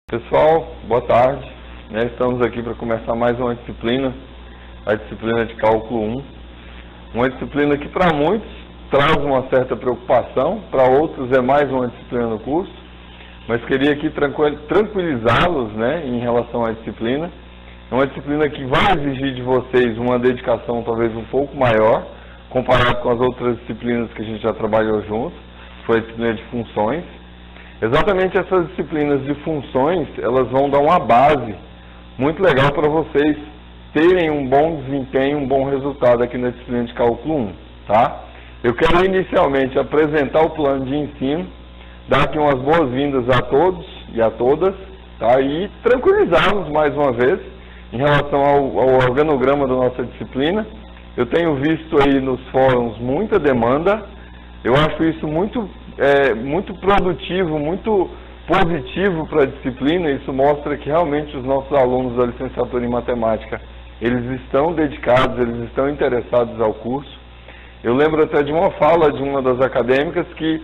Pessoal, boa tarde. Estamos aqui para começar mais uma disciplina, a disciplina de Cálculo 1. Uma disciplina que para muitos traz uma certa preocupação, para outros é mais uma disciplina no curso, mas queria aqui tranquilizá-los em relação à disciplina. É uma disciplina que vai exigir de vocês uma dedicação talvez um pouco maior, comparado com as outras disciplinas que a gente já trabalhou juntos, foi a disciplina de funções. Exatamente essas disciplinas de funções, elas vão dar uma base muito legal para vocês terem um bom desempenho, um bom resultado aqui na disciplina de Cálculo 1, tá? Eu quero inicialmente apresentar o plano de ensino, dar aqui umas boas-vindas a todos e a todas, tá? E tranquilizá-los mais uma vez em relação ao organograma da nossa disciplina. Eu tenho visto aí nos fóruns muita demanda, eu acho isso muito produtivo, muito positivo para a disciplina. Isso mostra que realmente os nossos alunos da licenciatura em matemática, eles estão dedicados, eles estão interessados ao curso. Eu lembro até de uma fala de uma das acadêmicas que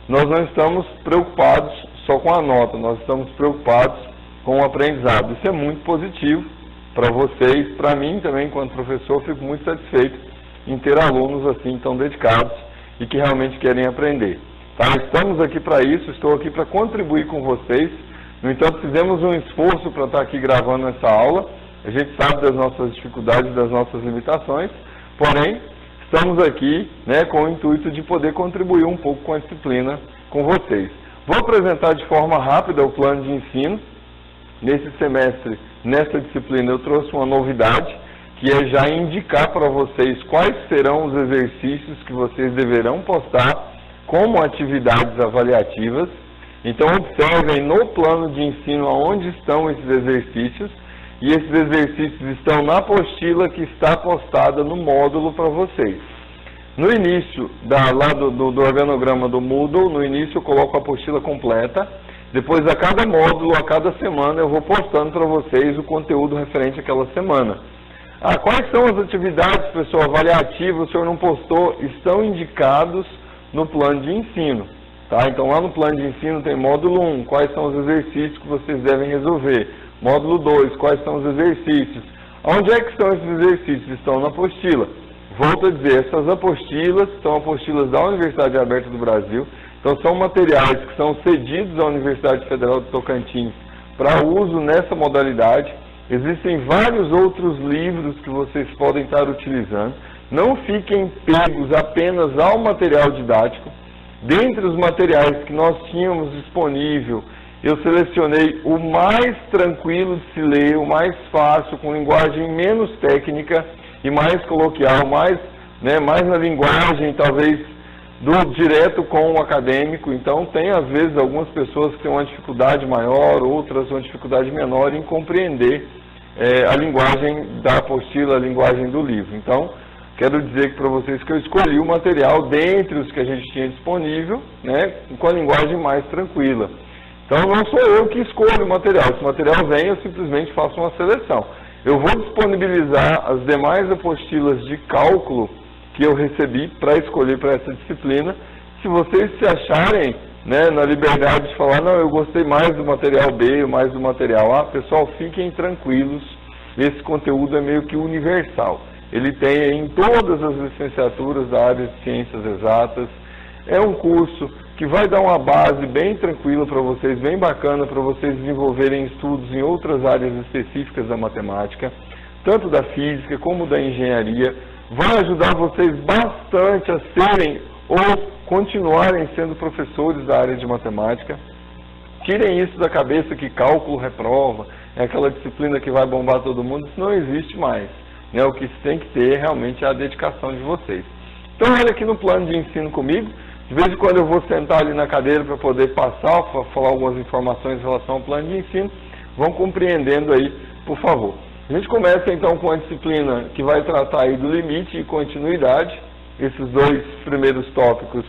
nós não estamos preocupados só com a nota, nós estamos preocupados com o aprendizado. Isso é muito positivo para vocês, para mim também, enquanto professor, fico muito satisfeito em ter alunos assim tão dedicados e que realmente querem aprender. Tá? Estamos aqui para isso, estou aqui para contribuir com vocês. No entanto, fizemos um esforço para estar aqui gravando essa aula. A gente sabe das nossas dificuldades, das nossas limitações, porém, estamos aqui com o intuito de poder contribuir um pouco com a disciplina com vocês. Vou apresentar de forma rápida o plano de ensino. Nesse semestre, nessa disciplina, eu trouxe uma novidade, que é já indicar para vocês quais serão os exercícios que vocês deverão postar como atividades avaliativas. Então observem no plano de ensino aonde estão esses exercícios, e esses exercícios estão na apostila que está postada no módulo para vocês. No início do organograma do Moodle, no início eu coloco a apostila completa, depois a cada módulo, a cada semana eu vou postando para vocês o conteúdo referente àquela semana. Quais são as atividades, pessoal, avaliativas, o senhor não postou, estão indicados no plano de ensino, tá? Então lá no plano de ensino tem módulo 1, quais são os exercícios que vocês devem resolver. Módulo 2, quais são os exercícios. Onde é que estão esses exercícios? Estão na apostila. Volto a dizer, essas apostilas são apostilas da Universidade Aberta do Brasil, então são materiais que são cedidos à Universidade Federal do Tocantins para uso nessa modalidade. Existem vários outros livros que vocês podem estar utilizando. Não fiquem pegos apenas ao material didático. Dentre os materiais que nós tínhamos disponível, eu selecionei o mais tranquilo de se ler, o mais fácil, com linguagem menos técnica e mais coloquial, mais na linguagem, talvez, do direto com o acadêmico. Então, tem, às vezes, algumas pessoas que têm uma dificuldade maior, outras uma dificuldade menor em compreender a linguagem da apostila, a linguagem do livro. Então, quero dizer para vocês que eu escolhi o material dentre os que a gente tinha disponível, com a linguagem mais tranquila. Então não sou eu que escolho o material. Se o material vem, eu simplesmente faço uma seleção. Eu vou disponibilizar as demais apostilas de cálculo que eu recebi para escolher para essa disciplina. Se vocês se acharem na liberdade de falar, não, eu gostei mais do material B ou mais do material A, pessoal, fiquem tranquilos, esse conteúdo é meio que universal. Ele tem em todas as licenciaturas da área de ciências exatas. É um curso que vai dar uma base bem tranquila para vocês, bem bacana para vocês desenvolverem estudos em outras áreas específicas da matemática, tanto da física como da engenharia. Vai ajudar vocês bastante a serem ou continuarem sendo professores da área de matemática. Tirem isso da cabeça que cálculo reprova, é aquela disciplina que vai bombar todo mundo. Isso não existe mais. O que se tem que ter realmente é a dedicação de vocês. Então olha aqui no plano de ensino comigo. De vez em quando eu vou sentar ali na cadeira para poder passar, para falar algumas informações em relação ao plano de ensino. Vão compreendendo aí, por favor. A gente começa então com a disciplina que vai tratar aí do limite e continuidade. Esses dois primeiros tópicos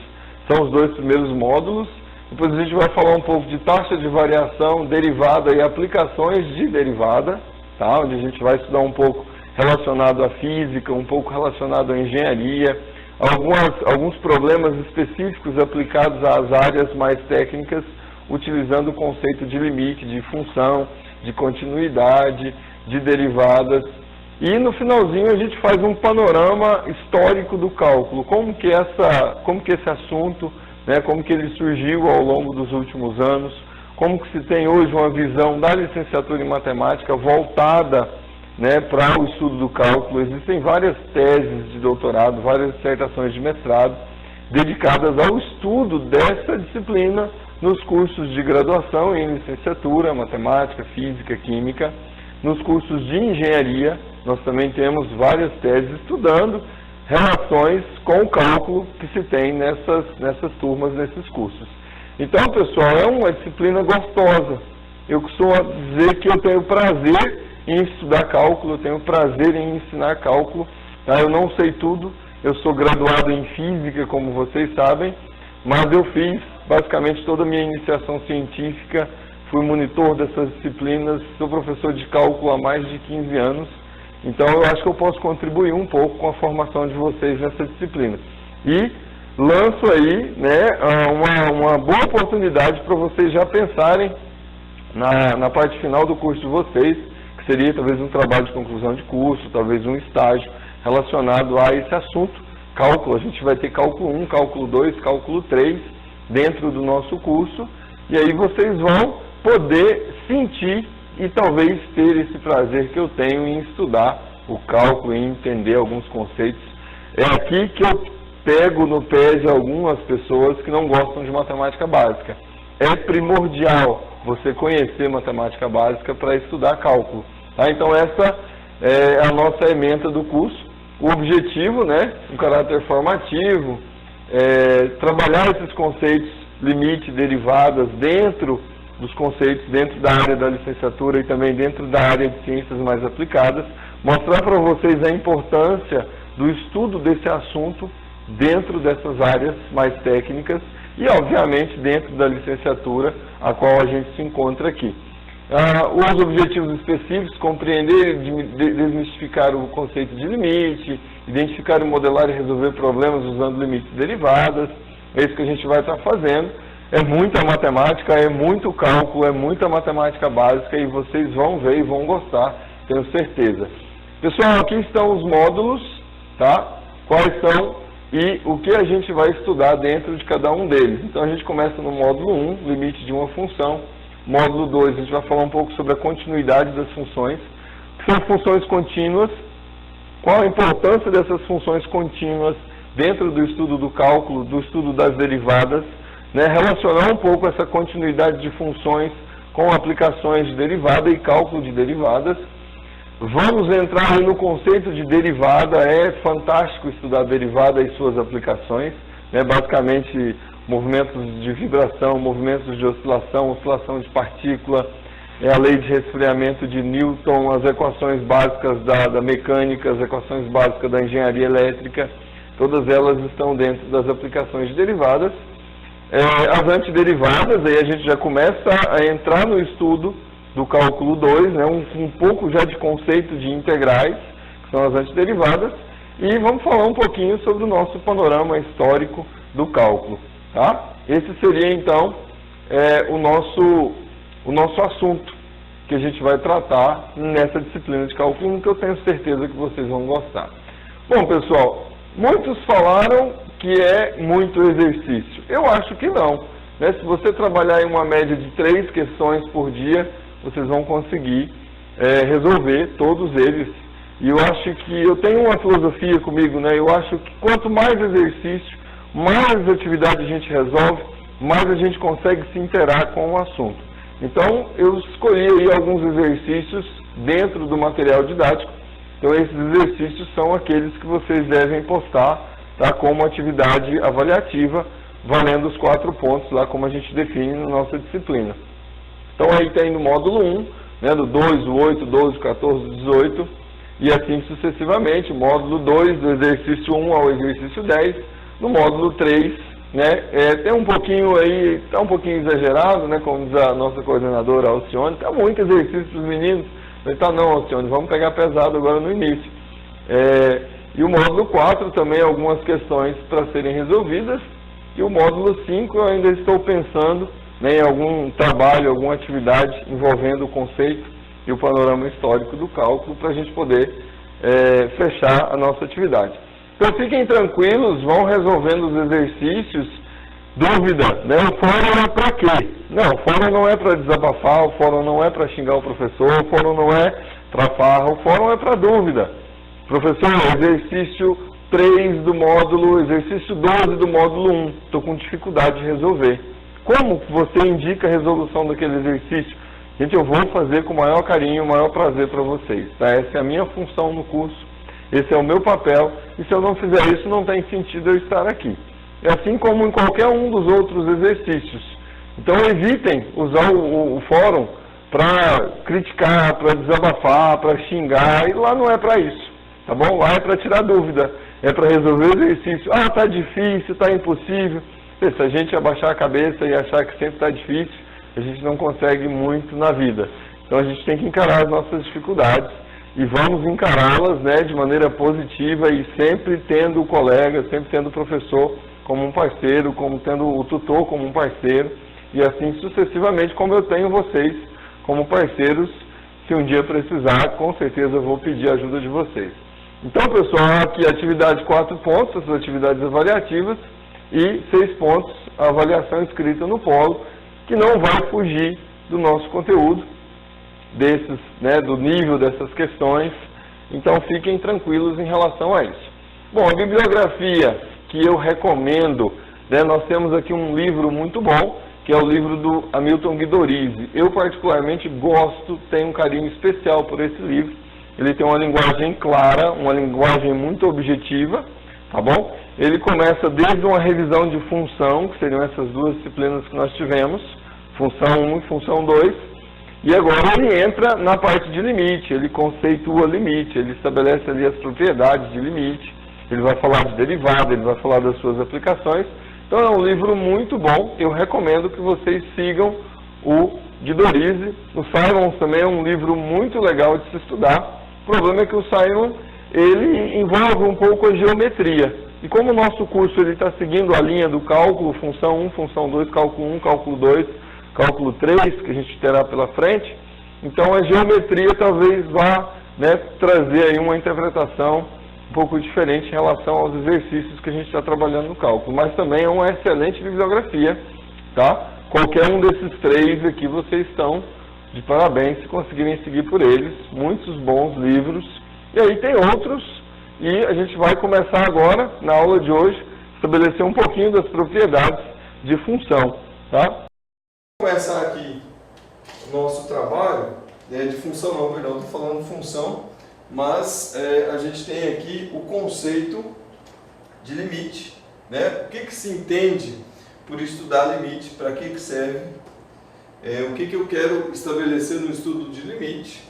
são os dois primeiros módulos. Depois a gente vai falar um pouco de taxa de variação, derivada e aplicações de derivada, tá? Onde a gente vai estudar um pouco relacionado à física, um pouco relacionado à engenharia, alguns problemas específicos aplicados às áreas mais técnicas, utilizando o conceito de limite, de função, de continuidade, de derivadas. E no finalzinho a gente faz um panorama histórico do cálculo, como que esse assunto, né, como que ele surgiu ao longo dos últimos anos, como que se tem hoje uma visão da licenciatura em matemática voltada, né, para o estudo do cálculo. Existem várias teses de doutorado, várias dissertações de mestrado dedicadas ao estudo dessa disciplina nos cursos de graduação em licenciatura, matemática, física, química. Nos cursos de engenharia, nós também temos várias teses estudando relações com o cálculo que se tem nessas turmas, nesses cursos. Então, pessoal, é uma disciplina gostosa. Eu costumo dizer que eu tenho prazer em estudar cálculo, eu tenho prazer em ensinar cálculo. Tá? Eu não sei tudo, eu sou graduado em física, como vocês sabem, mas eu fiz basicamente toda a minha iniciação científica, fui monitor dessas disciplinas, sou professor de cálculo há mais de 15 anos, então eu acho que eu posso contribuir um pouco com a formação de vocês nessa disciplina. E lanço aí, né, uma boa oportunidade para vocês já pensarem na parte final do curso de vocês, que seria talvez um trabalho de conclusão de curso, talvez um estágio relacionado a esse assunto, cálculo. A gente vai ter cálculo 1, cálculo 2, cálculo 3 dentro do nosso curso, e aí vocês vão poder sentir e talvez ter esse prazer que eu tenho em estudar o cálculo, em entender alguns conceitos. É aqui que eu pego no pé de algumas pessoas que não gostam de matemática básica. É primordial você conhecer matemática básica para estudar cálculo. Tá? Então essa é a nossa ementa do curso. O objetivo, né, um caráter formativo, trabalhar esses conceitos, limite, derivadas, dentro dos conceitos, dentro da área da licenciatura e também dentro da área de ciências mais aplicadas, mostrar para vocês a importância do estudo desse assunto dentro dessas áreas mais técnicas e, obviamente, dentro da licenciatura a qual a gente se encontra aqui. Os objetivos específicos: compreender e desmistificar o conceito de limite, identificar, modelar e resolver problemas usando limites e derivadas. É isso que a gente vai estar fazendo. É muita matemática, é muito cálculo, é muita matemática básica e vocês vão ver e vão gostar, tenho certeza. Pessoal, aqui estão os módulos, tá? Quais são e o que a gente vai estudar dentro de cada um deles. Então a gente começa no módulo 1, limite de uma função. Módulo 2, a gente vai falar um pouco sobre a continuidade das funções, que são funções contínuas, qual a importância dessas funções contínuas dentro do estudo do cálculo, do estudo das derivadas, né? Relacionar um pouco essa continuidade de funções com aplicações de derivada e cálculo de derivadas. Vamos entrar no conceito de derivada. É fantástico estudar derivada e suas aplicações, né? Basicamente movimentos de vibração, movimentos de oscilação, oscilação de partícula, a lei de resfriamento de Newton, as equações básicas da mecânica, as equações básicas da engenharia elétrica, todas elas estão dentro das aplicações de derivadas. As antiderivadas, aí a gente já começa a entrar no estudo do cálculo 2, né, um pouco já de conceito de integrais, que são as antiderivadas, e vamos falar um pouquinho sobre o nosso panorama histórico do cálculo. Tá? Esse seria, então, o nosso assunto que a gente vai tratar nessa disciplina de cálculo 1, que eu tenho certeza que vocês vão gostar. Bom, pessoal, muitos falaram que é muito exercício. Eu acho que não. Né? Se você trabalhar em uma média de 3 questões por dia, vocês vão conseguir resolver todos eles. E eu acho que eu tenho uma filosofia comigo, né? Eu acho que quanto mais exercício, mais atividade a gente resolve, mais a gente consegue se interar com o assunto. Então, eu escolhi aí alguns exercícios dentro do material didático. Então, esses exercícios são aqueles que vocês devem postar, tá, como atividade avaliativa, valendo os 4 pontos lá, como a gente define na nossa disciplina. Então, aí tem no módulo 1, né, do 2, o 8, 12, 14, 18, e assim sucessivamente. O módulo 2, do exercício 1 ao exercício 10. No módulo 3, né, tem um pouquinho aí, está um pouquinho exagerado, né, como diz a nossa coordenadora Alcione, está muito exercício para os meninos, Falei, tá, não, Alcione, vamos pegar pesado agora no início. E o módulo 4 também algumas questões para serem resolvidas. E o módulo 5 eu ainda estou pensando, né, em algum trabalho, alguma atividade envolvendo o conceito e o panorama histórico do cálculo para a gente poder fechar a nossa atividade. Então fiquem tranquilos, vão resolvendo os exercícios. Dúvida, né? O fórum é para quê? Não, o fórum não é para desabafar, o fórum não é para xingar o professor, o fórum não é para farra, o fórum é para dúvida. Professor, exercício 3 do módulo, exercício 12 do módulo 1, estou com dificuldade de resolver. Como você indica a resolução daquele exercício? Gente, eu vou fazer com o maior carinho, o maior prazer para vocês. Tá? Essa é a minha função no curso, esse é o meu papel, e se eu não fizer isso, não tem sentido eu estar aqui. É assim como em qualquer um dos outros exercícios. Então evitem usar o fórum para criticar, para desabafar, para xingar, e lá não é para isso, tá bom? Lá é para tirar dúvida, é para resolver o exercício. Ah, está difícil, está impossível. Se a gente abaixar a cabeça e achar que sempre está difícil, a gente não consegue muito na vida. Então a gente tem que encarar as nossas dificuldades e vamos encará-las, né, de maneira positiva e sempre tendo o colega, sempre tendo o professor como um parceiro, como tendo o tutor como um parceiro, e assim sucessivamente, como eu tenho vocês como parceiros. Se um dia precisar, com certeza eu vou pedir a ajuda de vocês. Então, pessoal, aqui atividade 4 pontos, as atividades avaliativas, e 6 pontos, a avaliação escrita no polo, que não vai fugir do nosso conteúdo, desses, né, do nível dessas questões, então fiquem tranquilos em relação a isso. Bom, a bibliografia que eu recomendo, né, nós temos aqui um livro muito bom, que é o livro do Hamilton Guidorizi. Eu particularmente gosto, tenho um carinho especial por esse livro. Ele tem uma linguagem clara, uma linguagem muito objetiva, tá bom? Ele começa desde uma revisão de função, que seriam essas duas disciplinas que nós tivemos, função 1 e função 2, e agora ele entra na parte de limite, ele conceitua limite, ele estabelece ali as propriedades de limite, ele vai falar de derivada, ele vai falar das suas aplicações. Então é um livro muito bom, eu recomendo que vocês sigam o Guidorizi. O Simons também é um livro muito legal de se estudar. O problema é que o Simon, ele envolve um pouco a geometria. E como o nosso curso está seguindo a linha do cálculo, função 1, função 2, cálculo 1, cálculo 2, cálculo 3, que a gente terá pela frente, então a geometria talvez vá, né, trazer aí uma interpretação um pouco diferente em relação aos exercícios que a gente está trabalhando no cálculo, mas também é uma excelente bibliografia, tá? Qualquer um desses 3 aqui vocês estão de parabéns se conseguirem seguir por eles, muitos bons livros, e aí tem outros, e a gente vai começar agora, na aula de hoje, estabelecer um pouquinho das propriedades de função, tá? Vamos começar aqui o nosso trabalho, de função não, perdão, estou falando função, mas a gente tem aqui o conceito de limite, né? O que se entende por estudar limite, para que serve, o que eu quero estabelecer no estudo de limite,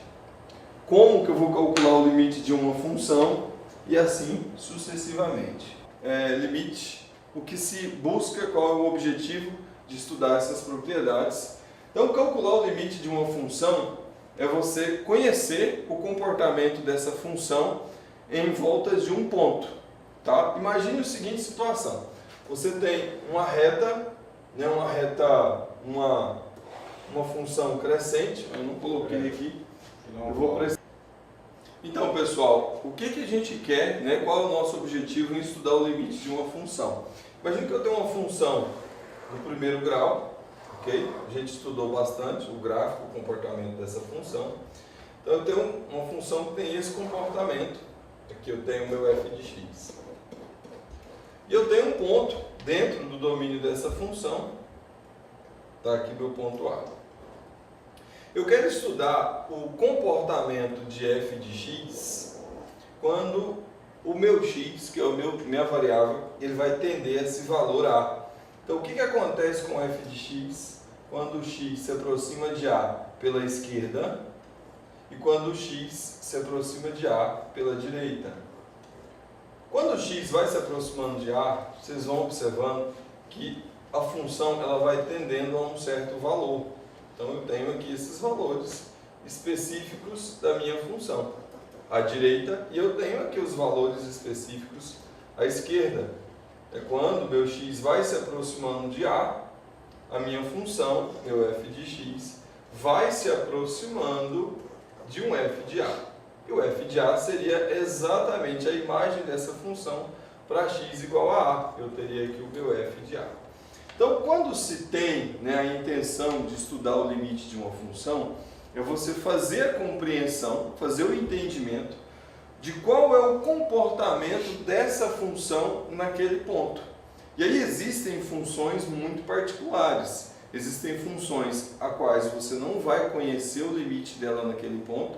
como que eu vou calcular o limite de uma função e assim sucessivamente. Limite, o que se busca, qual é o objetivo de estudar essas propriedades. Então, calcular o limite de uma função é você conhecer o comportamento dessa função em volta de um ponto. Tá? Imagine a seguinte situação. Você tem uma reta, né, uma função crescente, eu não coloquei aqui, eu vou precisar. Então, pessoal, o que a gente quer, né, qual é o nosso objetivo em estudar o limite de uma função? Imagine que eu tenho uma função no primeiro grau, ok? A gente estudou bastante o gráfico, o comportamento dessa função. Então eu tenho uma função que tem esse comportamento. Aqui eu tenho o meu f de x. E eu tenho um ponto dentro do domínio dessa função. Está aqui meu ponto A. Eu quero estudar o comportamento de f de x quando o meu x, que é minha variável, ele vai tender a esse valor A. Então o que acontece com f de x quando o x se aproxima de A pela esquerda e quando o x se aproxima de A pela direita? Quando o x vai se aproximando de A, vocês vão observando que a função ela vai tendendo a um certo valor. Então eu tenho aqui esses valores, específicos da minha função à direita, e eu tenho aqui os valores específicos à esquerda. É quando meu x vai se aproximando de A minha função, meu f de x, vai se aproximando de um f de A. E o f de A seria exatamente a imagem dessa função para x igual a A. Eu teria aqui o meu f de A. Então, quando se tem, né, a intenção de estudar o limite de uma função, é você fazer a compreensão, fazer o entendimento de qual é o comportamento dessa função naquele ponto. E aí existem funções muito particulares. Existem funções a quais você não vai conhecer o limite dela naquele ponto.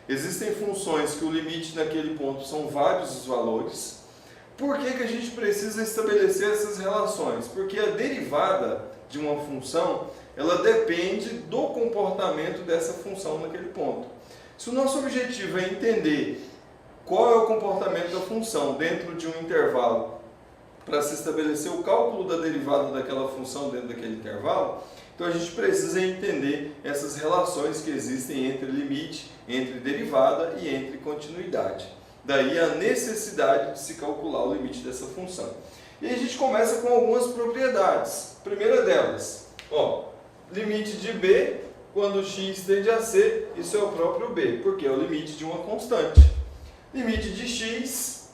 Existem funções que o limite naquele ponto são vários os valores. Por que a gente precisa estabelecer essas relações? Porque a derivada de uma função, ela depende do comportamento dessa função naquele ponto. Se o nosso objetivo é entender qual é o comportamento da função dentro de um intervalo para se estabelecer o cálculo da derivada daquela função dentro daquele intervalo, então a gente precisa entender essas relações que existem entre limite, entre derivada e entre continuidade. Daí a necessidade de se calcular o limite dessa função. E a gente começa com algumas propriedades. Primeira delas, limite de b quando x tende a c, isso é o próprio b, porque é o limite de uma constante. Limite de x,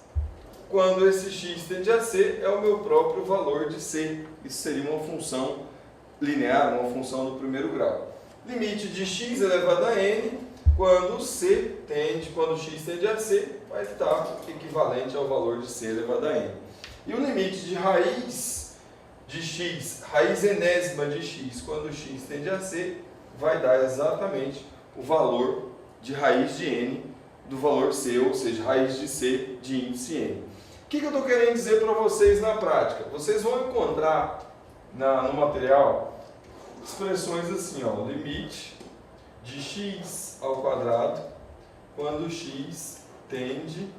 quando esse x tende a c, é o meu próprio valor de c. Isso seria uma função linear, uma função do primeiro grau. Limite de x elevado a n, quando x tende a c, vai estar equivalente ao valor de c elevado a n. E o limite de raiz de x, raiz enésima de x, quando x tende a c, vai dar exatamente o valor de raiz de n do valor c, ou seja, raiz de c de índice n. O que eu estou querendo dizer para vocês na prática? Vocês vão encontrar no material expressões assim, limite de x ao quadrado quando x tende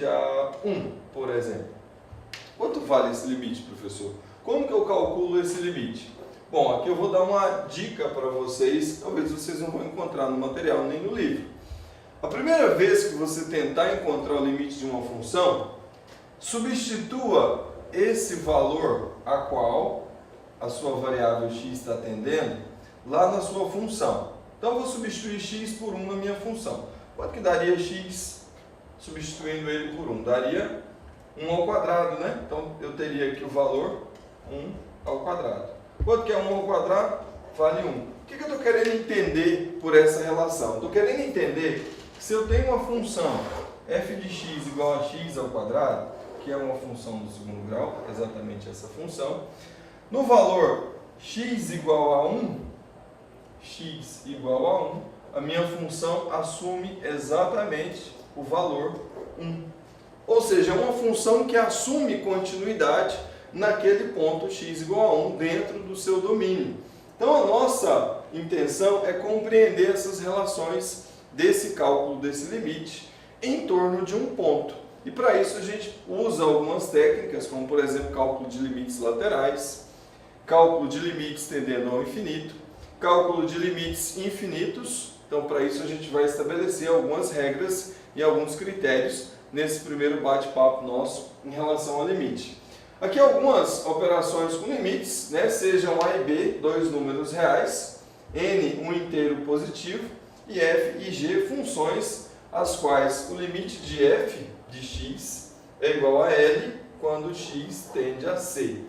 a 1, por exemplo. Quanto vale esse limite, professor? Como que eu calculo esse limite? Bom, aqui eu vou dar uma dica para vocês, talvez vocês não vão encontrar no material nem no livro. A primeira vez que você tentar encontrar o limite de uma função, substitua esse valor a qual a sua variável x está tendendo lá na sua função. Então, eu vou substituir x por 1 na minha função. Quanto que daria x substituindo ele por 1? Daria 1 ao quadrado, né? Então, eu teria aqui o valor 1 ao quadrado. Quanto que é 1 ao quadrado? Vale 1. O que eu estou querendo entender por essa relação? Estou querendo entender que se eu tenho uma função f de x igual a x ao quadrado, que é uma função do segundo grau, exatamente essa função, no valor x igual a 1, a minha função assume exatamente o valor 1. Ou seja, é uma função que assume continuidade naquele ponto x igual a 1 dentro do seu domínio. Então a nossa intenção é compreender essas relações desse cálculo desse limite em torno de um ponto. E para isso a gente usa algumas técnicas, como por exemplo cálculo de limites laterais, cálculo de limites tendendo ao infinito, cálculo de limites infinitos. Então para isso a gente vai estabelecer algumas regras e alguns critérios nesse primeiro bate-papo nosso em relação ao limite. Aqui algumas operações com limites, né? Sejam a e b, dois números reais, n, um inteiro positivo, e f e g, funções as quais o limite de f de x é igual a L quando x tende a C.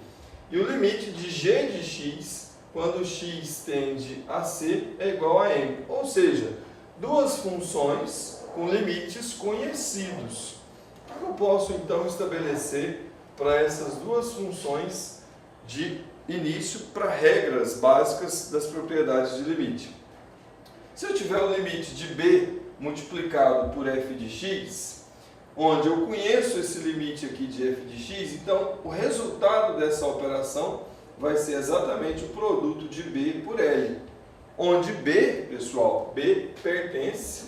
E o limite de g de x quando x tende a C é igual a M. Ou seja, duas funções com limites conhecidos. O que eu posso então estabelecer para essas duas funções de início para regras básicas das propriedades de limite? Se eu tiver o limite de b multiplicado por f de x, onde eu conheço esse limite aqui de f de x, então o resultado dessa operação vai ser exatamente o produto de b por L, onde b, pessoal, b pertence,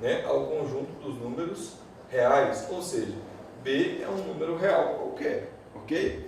né, ao conjunto dos números reais, ou seja, b é um número real qualquer, ok?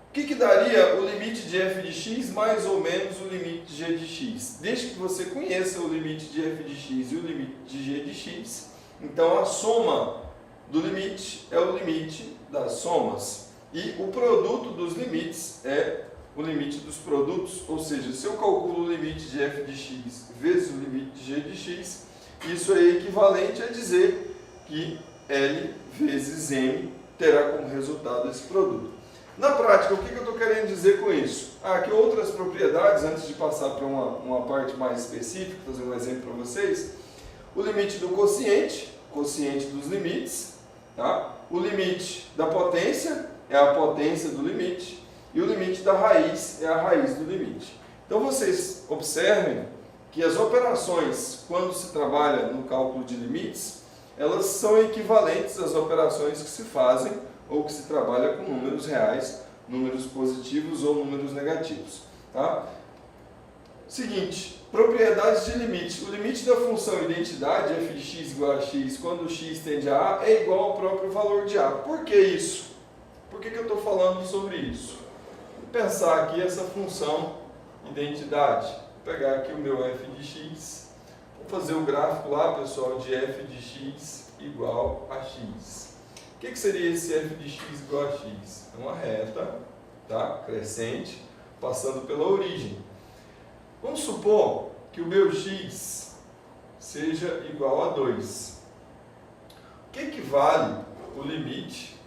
O que daria o limite de f de x mais ou menos o limite de g de x? Desde que você conheça o limite de f de x e o limite de g de x, então a soma do limite é o limite das somas. E o produto dos limites é o limite dos produtos, ou seja, se eu calculo o limite de f de x vezes o limite de g de x, isso é equivalente a dizer que L vezes M terá como resultado esse produto. Na prática, o que eu estou querendo dizer com isso? Aqui outras propriedades, antes de passar para uma parte mais específica, fazer um exemplo para vocês. O limite do quociente dos limites, tá? O limite da potência é a potência do limite, e o limite da raiz é a raiz do limite. Então vocês observem que as operações, quando se trabalha no cálculo de limites, elas são equivalentes às operações que se fazem ou que se trabalha com números reais, números positivos ou números negativos. Tá? Seguinte, propriedades de limite. O limite da função identidade, f de x igual a x, quando x tende a é igual ao próprio valor de a. Por que isso? Por que eu estou falando sobre isso? Vou pensar aqui essa função identidade. Vou pegar aqui o meu f de x. Vou fazer o gráfico lá, pessoal, de f de x igual a x. O que seria esse f de x igual a x? É uma reta, tá? Crescente, passando pela origem. Vamos supor que o meu x seja igual a 2. O que vale o limite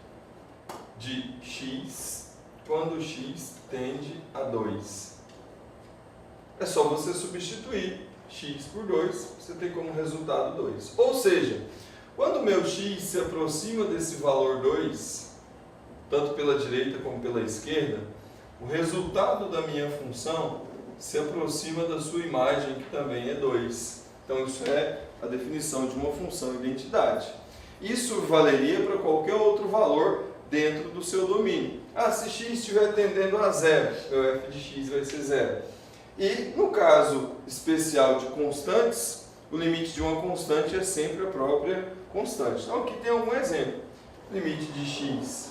de x quando x tende a 2? É só você substituir x por 2, você tem como resultado 2. Ou seja, quando o meu x se aproxima desse valor 2, tanto pela direita como pela esquerda, o resultado da minha função se aproxima da sua imagem, que também é 2. Então isso é a definição de uma função identidade. Isso valeria para qualquer outro valor dentro do seu domínio. Se x estiver tendendo a 0, meu f de x vai ser 0. E no caso especial de constantes, o limite de uma constante é sempre a própria constante. Então aqui tem algum exemplo. Limite de x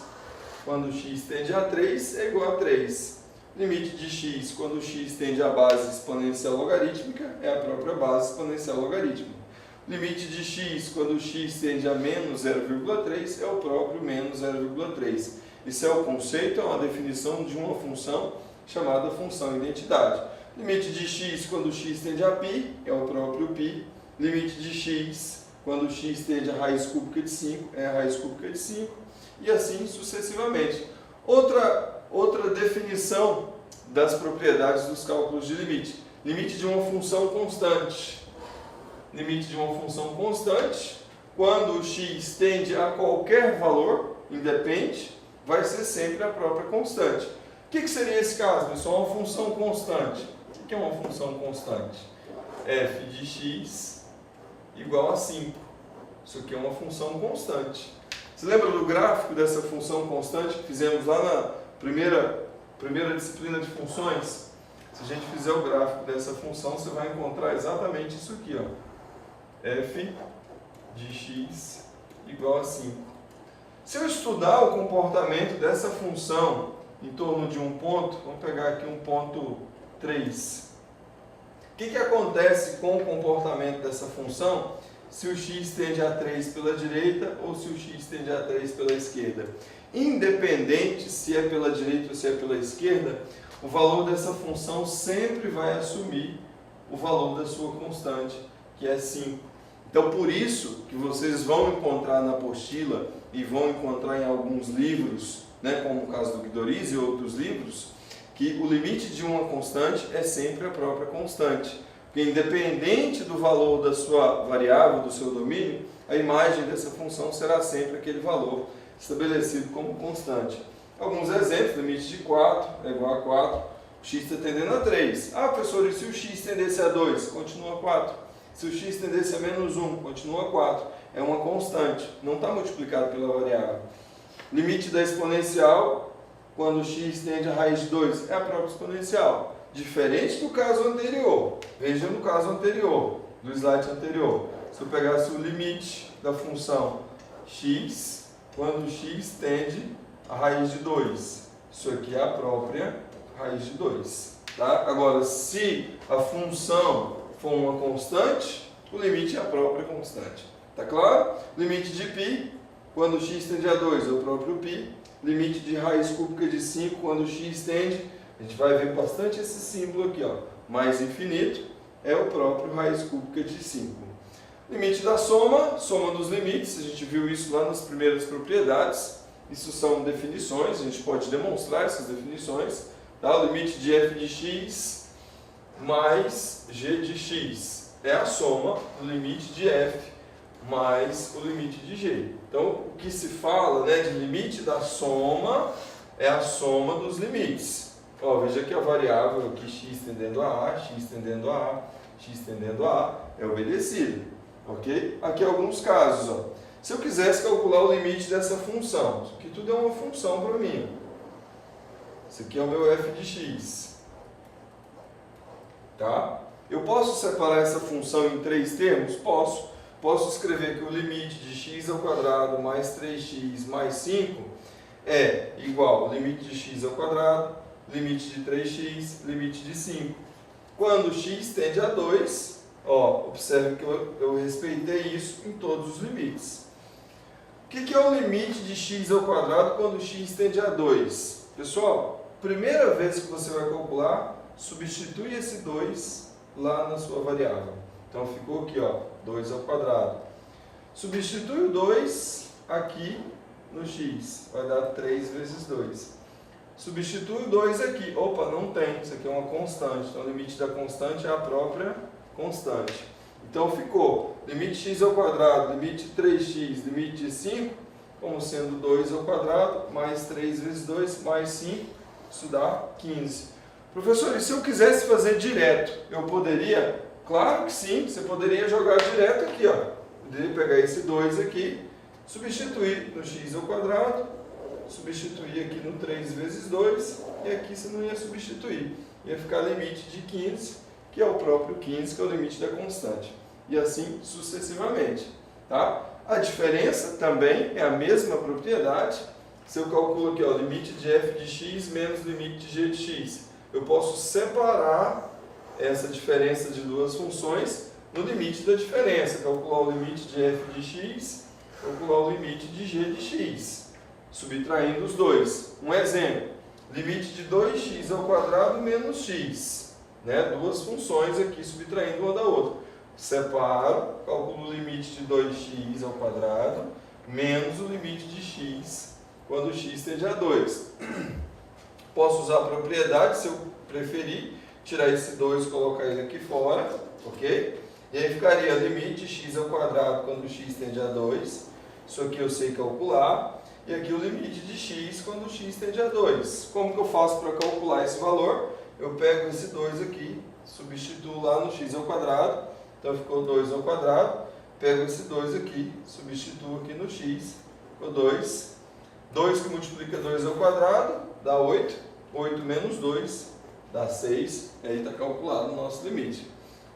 quando x tende a 3 é igual a 3. Limite de x quando x tende à base exponencial logarítmica é a própria base exponencial logarítmica. Limite de x quando x tende a menos 0,3 é o próprio menos 0,3. Isso é o conceito, é uma definição de uma função chamada função identidade. Limite de x quando x tende a π é o próprio π. Limite de x quando x tende a raiz cúbica de 5 é a raiz cúbica de 5. E assim sucessivamente. Outra definição das propriedades dos cálculos de limite. Limite de uma função constante. Limite de uma função constante, quando o x tende a qualquer valor, independe, vai ser sempre a própria constante. O que seria esse caso, pessoal? Uma função constante. O que é uma função constante? F de x igual a 5. Isso aqui é uma função constante. Você lembra do gráfico dessa função constante que fizemos lá na primeira disciplina de funções? Se a gente fizer o gráfico dessa função, você vai encontrar exatamente isso aqui, ó. F de x igual a 5. Se eu estudar o comportamento dessa função em torno de um ponto, vamos pegar aqui um ponto 3. O que acontece com o comportamento dessa função se o x tende a 3 pela direita ou se o x tende a 3 pela esquerda? Independente se é pela direita ou se é pela esquerda, o valor dessa função sempre vai assumir o valor da sua constante, que é 5. Então, por isso que vocês vão encontrar na apostila e vão encontrar em alguns livros, né, como o caso do Guidoriz e outros livros, que o limite de uma constante é sempre a própria constante. Porque independente do valor da sua variável, do seu domínio, a imagem dessa função será sempre aquele valor estabelecido como constante. Alguns exemplos: limite de 4 é igual a 4, o x está tendendo a 3. Professor, e se o x tendesse a 2? Continua 4. Se o x tendesse a menos 1, continua 4. É uma constante, não está multiplicado pela variável. Limite da exponencial, quando o x tende a raiz de 2, é a própria exponencial. Diferente do caso anterior. Veja no caso anterior, do slide anterior. Se eu pegasse o limite da função x, quando x tende a raiz de 2. Isso aqui é a própria raiz de 2. Tá? Agora, se a função for uma constante, o limite é a própria constante. Tá claro? Limite de π, quando x tende a 2, é o próprio π. Limite de raiz cúbica de 5, quando x tende, a gente vai ver bastante esse símbolo aqui, ó, mais infinito, é o próprio raiz cúbica de 5. Limite da soma, soma dos limites, a gente viu isso lá nas primeiras propriedades. Isso são definições, a gente pode demonstrar essas definições. Tá? O limite de f de x mais g de x é a soma do limite de f mais o limite de g. Então, o que se fala, né, de limite da soma é a soma dos limites. Ó, veja que a variável aqui x tendendo a a, x tendendo a a, x tendendo a a é obedecido. Ok? Aqui alguns casos. Ó. Se eu quisesse calcular o limite dessa função, isso aqui tudo é uma função para mim. Isso aqui é o meu f de x. Tá? Eu posso separar essa função em 3 termos? Posso. Posso escrever que o limite de x ao quadrado mais 3x mais 5 é igual ao limite de x ao quadrado, limite de 3x, limite de 5. Quando x tende a 2, ó, observe que eu respeitei isso em todos os limites. O que é o limite de x ao quadrado quando x tende a 2? Pessoal, primeira vez que você vai calcular, substitui esse 2 lá na sua variável. Então ficou aqui, ó, 2 ao quadrado. Substitui o 2 aqui no x, vai dar 3 vezes 2. Substitui o 2 aqui, opa, não tem, isso aqui é uma constante, então o limite da constante é a própria constante. Então ficou limite de x ao quadrado, limite de 3x, limite de 5, como sendo 2 ao quadrado, mais 3 vezes 2, mais 5, isso dá 15. Professor, e se eu quisesse fazer direto, eu poderia? Claro que sim, você poderia jogar direto aqui, ó. Poderia pegar esse 2 aqui, substituir no x ao quadrado, substituir aqui no 3 vezes 2, e aqui você não ia substituir. Ia ficar limite de 15, que é o próprio 15, que é o limite da constante. E assim sucessivamente. Tá? A diferença também é a mesma propriedade. Se eu calculo aqui, ó, limite de f de x menos limite de g de x, eu posso separar essa diferença de duas funções no limite da diferença. Calcular o limite de f de x, calcular o limite de g de x, subtraindo os dois. Um exemplo, limite de 2x ao quadrado menos x. Né? Duas funções aqui subtraindo uma da outra. Separo, calculo o limite de 2x ao quadrado menos o limite de x quando x tende a 2. Posso usar a propriedade, se eu preferir, tirar esse 2 e colocar ele aqui fora, ok? E aí ficaria limite de x ao quadrado quando x tende a 2. Isso aqui eu sei calcular. E aqui o limite de x quando x tende a 2. Como que eu faço para calcular esse valor? Eu pego esse 2 aqui, substituo lá no x ao quadrado. Então ficou 2 ao quadrado. Pego esse 2 aqui, substituo aqui no x. Ficou 2. 2 que multiplica 2 ao quadrado dá 8. 8 menos 2 dá 6. E aí está calculado o nosso limite.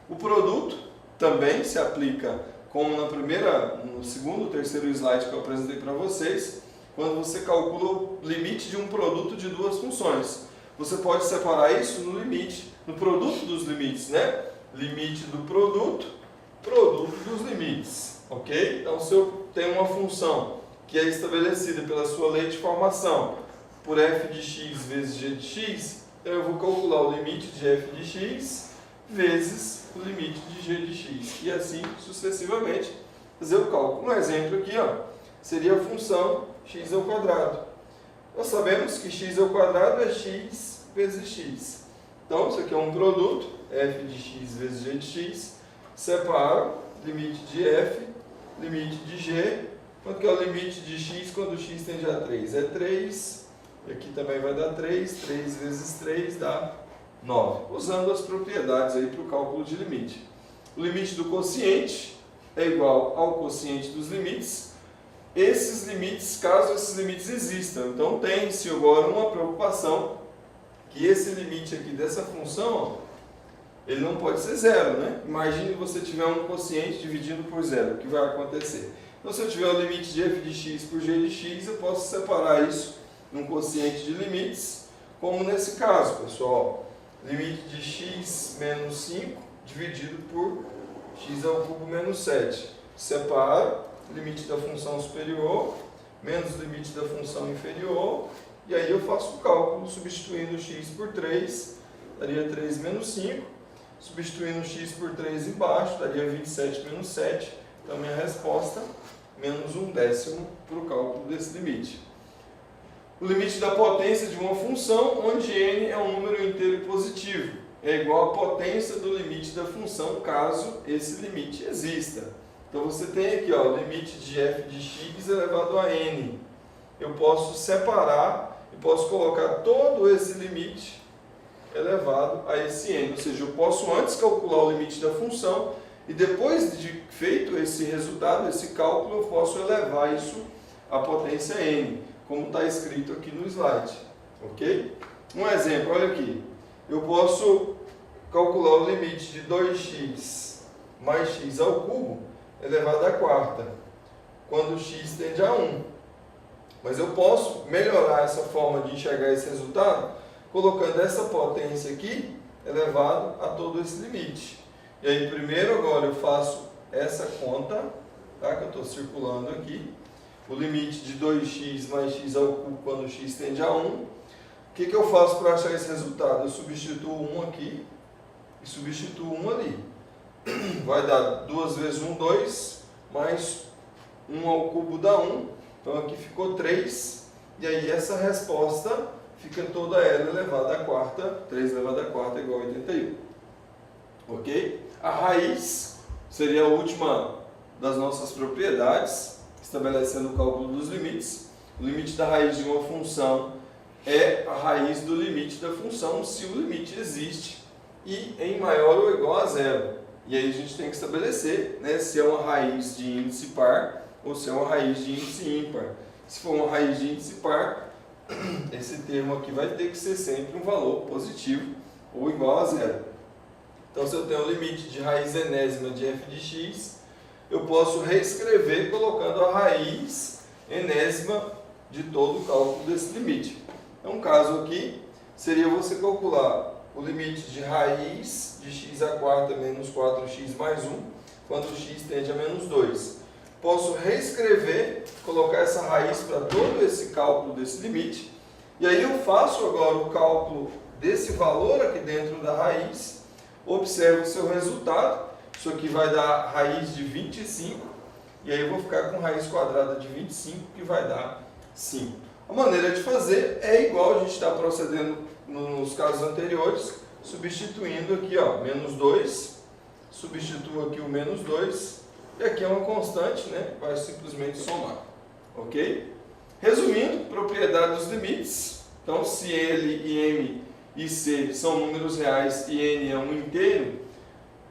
O produto também se aplica como no segundo, terceiro slide que eu apresentei para vocês, quando você calcula o limite de um produto de duas funções. Você pode separar isso no limite, no produto dos limites, né? Limite do produto, produto dos limites, ok? Então, se eu tenho uma função que é estabelecida pela sua lei de formação por f de x vezes g de x, então eu vou calcular o limite de f de x vezes o limite de g de x, e assim sucessivamente fazer o cálculo. Um exemplo aqui, ó, seria a função x ao quadrado. Nós sabemos que x ao quadrado é x vezes x. Então, isso aqui é um produto, f de x vezes g de x. Separo, limite de f, limite de g. Quanto que é o limite de x quando x tende a 3? É 3. E aqui também vai dar 3. 3 vezes 3 dá 9. Usando as propriedades aí para o cálculo de limite. O limite do quociente é igual ao quociente dos limites. Esses limites, caso esses limites existam. Então, tem-se agora uma preocupação que esse limite aqui dessa função, ó, ele não pode ser zero, né? Imagine você tiver um quociente dividindo por zero, o que vai acontecer? Então, se eu tiver o limite de f de x por g de x, eu posso separar isso num quociente de limites, como nesse caso, pessoal. Limite de x menos 5 dividido por x ao cubo menos 7. Separa, limite da função superior menos limite da função inferior, e aí eu faço o cálculo substituindo x por 3, daria 3 menos 5, substituindo x por 3 embaixo, daria 27 menos 7, então minha resposta, menos 1/10 para o cálculo desse limite. O limite da potência de uma função, onde n é um número inteiro positivo, é igual à potência do limite da função, caso esse limite exista. Então você tem aqui, ó, o limite de f de x elevado a n. Eu posso separar e posso colocar todo esse limite elevado a esse n. Ou seja, eu posso antes calcular o limite da função e depois de feito esse resultado, esse cálculo, eu posso elevar isso à potência n, como está escrito aqui no slide. Ok? Um exemplo, olha aqui. Eu posso calcular o limite de 2x mais x ao cubo elevado à quarta, quando x tende a 1. Mas eu posso melhorar essa forma de enxergar esse resultado, colocando essa potência aqui elevado a todo esse limite. E aí, primeiro, agora eu faço essa conta, tá, que eu estou circulando aqui. O limite de 2x mais x ao cubo quando x tende a 1. O que eu faço para achar esse resultado? Eu substituo 1 aqui e substituo 1 ali. Vai dar 2 vezes 1, 2, mais 1 ao cubo dá 1. Então aqui ficou 3. E aí essa resposta fica toda ela elevada à quarta. 3 elevado à quarta é igual a 81. Ok? A raiz seria a última das nossas propriedades, estabelecendo o cálculo dos limites. O limite da raiz de uma função é a raiz do limite da função se o limite existe e em maior ou igual a zero. E aí a gente tem que estabelecer, né, se é uma raiz de índice par ou se é uma raiz de índice ímpar. Se for uma raiz de índice par, esse termo aqui vai ter que ser sempre um valor positivo ou igual a zero. Então, se eu tenho um limite de raiz enésima de f de x, eu posso reescrever colocando a raiz enésima de todo o cálculo desse limite. Então, um caso aqui seria você calcular o limite de raiz de x à quarta menos 4x mais 1, quando x tende a menos 2. Posso reescrever, colocar essa raiz para todo esse cálculo desse limite, e aí eu faço agora o cálculo desse valor aqui dentro da raiz, observo o seu resultado, isso aqui vai dar raiz de 25, e aí eu vou ficar com raiz quadrada de 25, que vai dar 5. A maneira de fazer é igual a gente está procedendo nos casos anteriores, substituindo aqui, ó, menos 2, substituo aqui o menos 2, e aqui é uma constante, né? Vai simplesmente somar, ok? Resumindo, propriedade dos limites, então se L e M e C são números reais e N é um inteiro,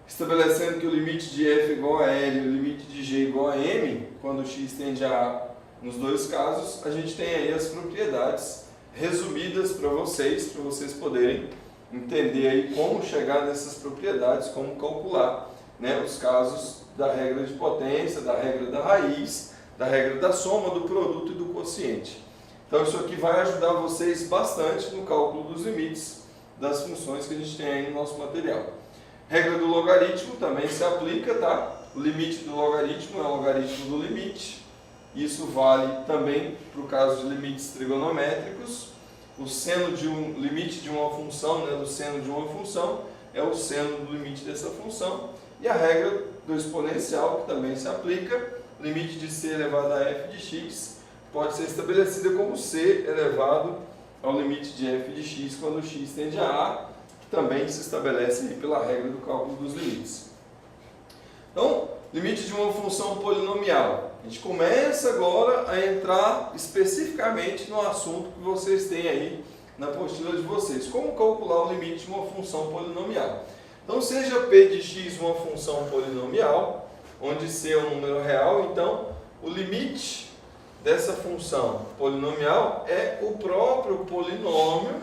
estabelecendo que o limite de F é igual a L e o limite de G é igual a M, quando x tende a A nos dois casos, a gente tem aí as propriedades resumidas para vocês poderem entender aí como chegar nessas propriedades, como calcular, né, os casos da regra de potência, da regra da raiz, da regra da soma, do produto e do quociente. Então isso aqui vai ajudar vocês bastante no cálculo dos limites das funções que a gente tem aí no nosso material. Regra do logaritmo também se aplica, tá? O limite do logaritmo é o logaritmo do limite. Isso vale também para o caso de limites trigonométricos. O seno de um limite de uma função, né, do seno de uma função, é o seno do limite dessa função. E a regra do exponencial, que também se aplica, limite de c elevado a f de x, pode ser estabelecida como c elevado ao limite de f de x quando x tende a a, que também se estabelece aí pela regra do cálculo dos limites. Então, limite de uma função polinomial. A gente começa agora a entrar especificamente no assunto que vocês têm aí na apostila de vocês. Como calcular o limite de uma função polinomial. Então, seja p de x uma função polinomial, onde c é um número real, então o limite dessa função polinomial é o próprio polinômio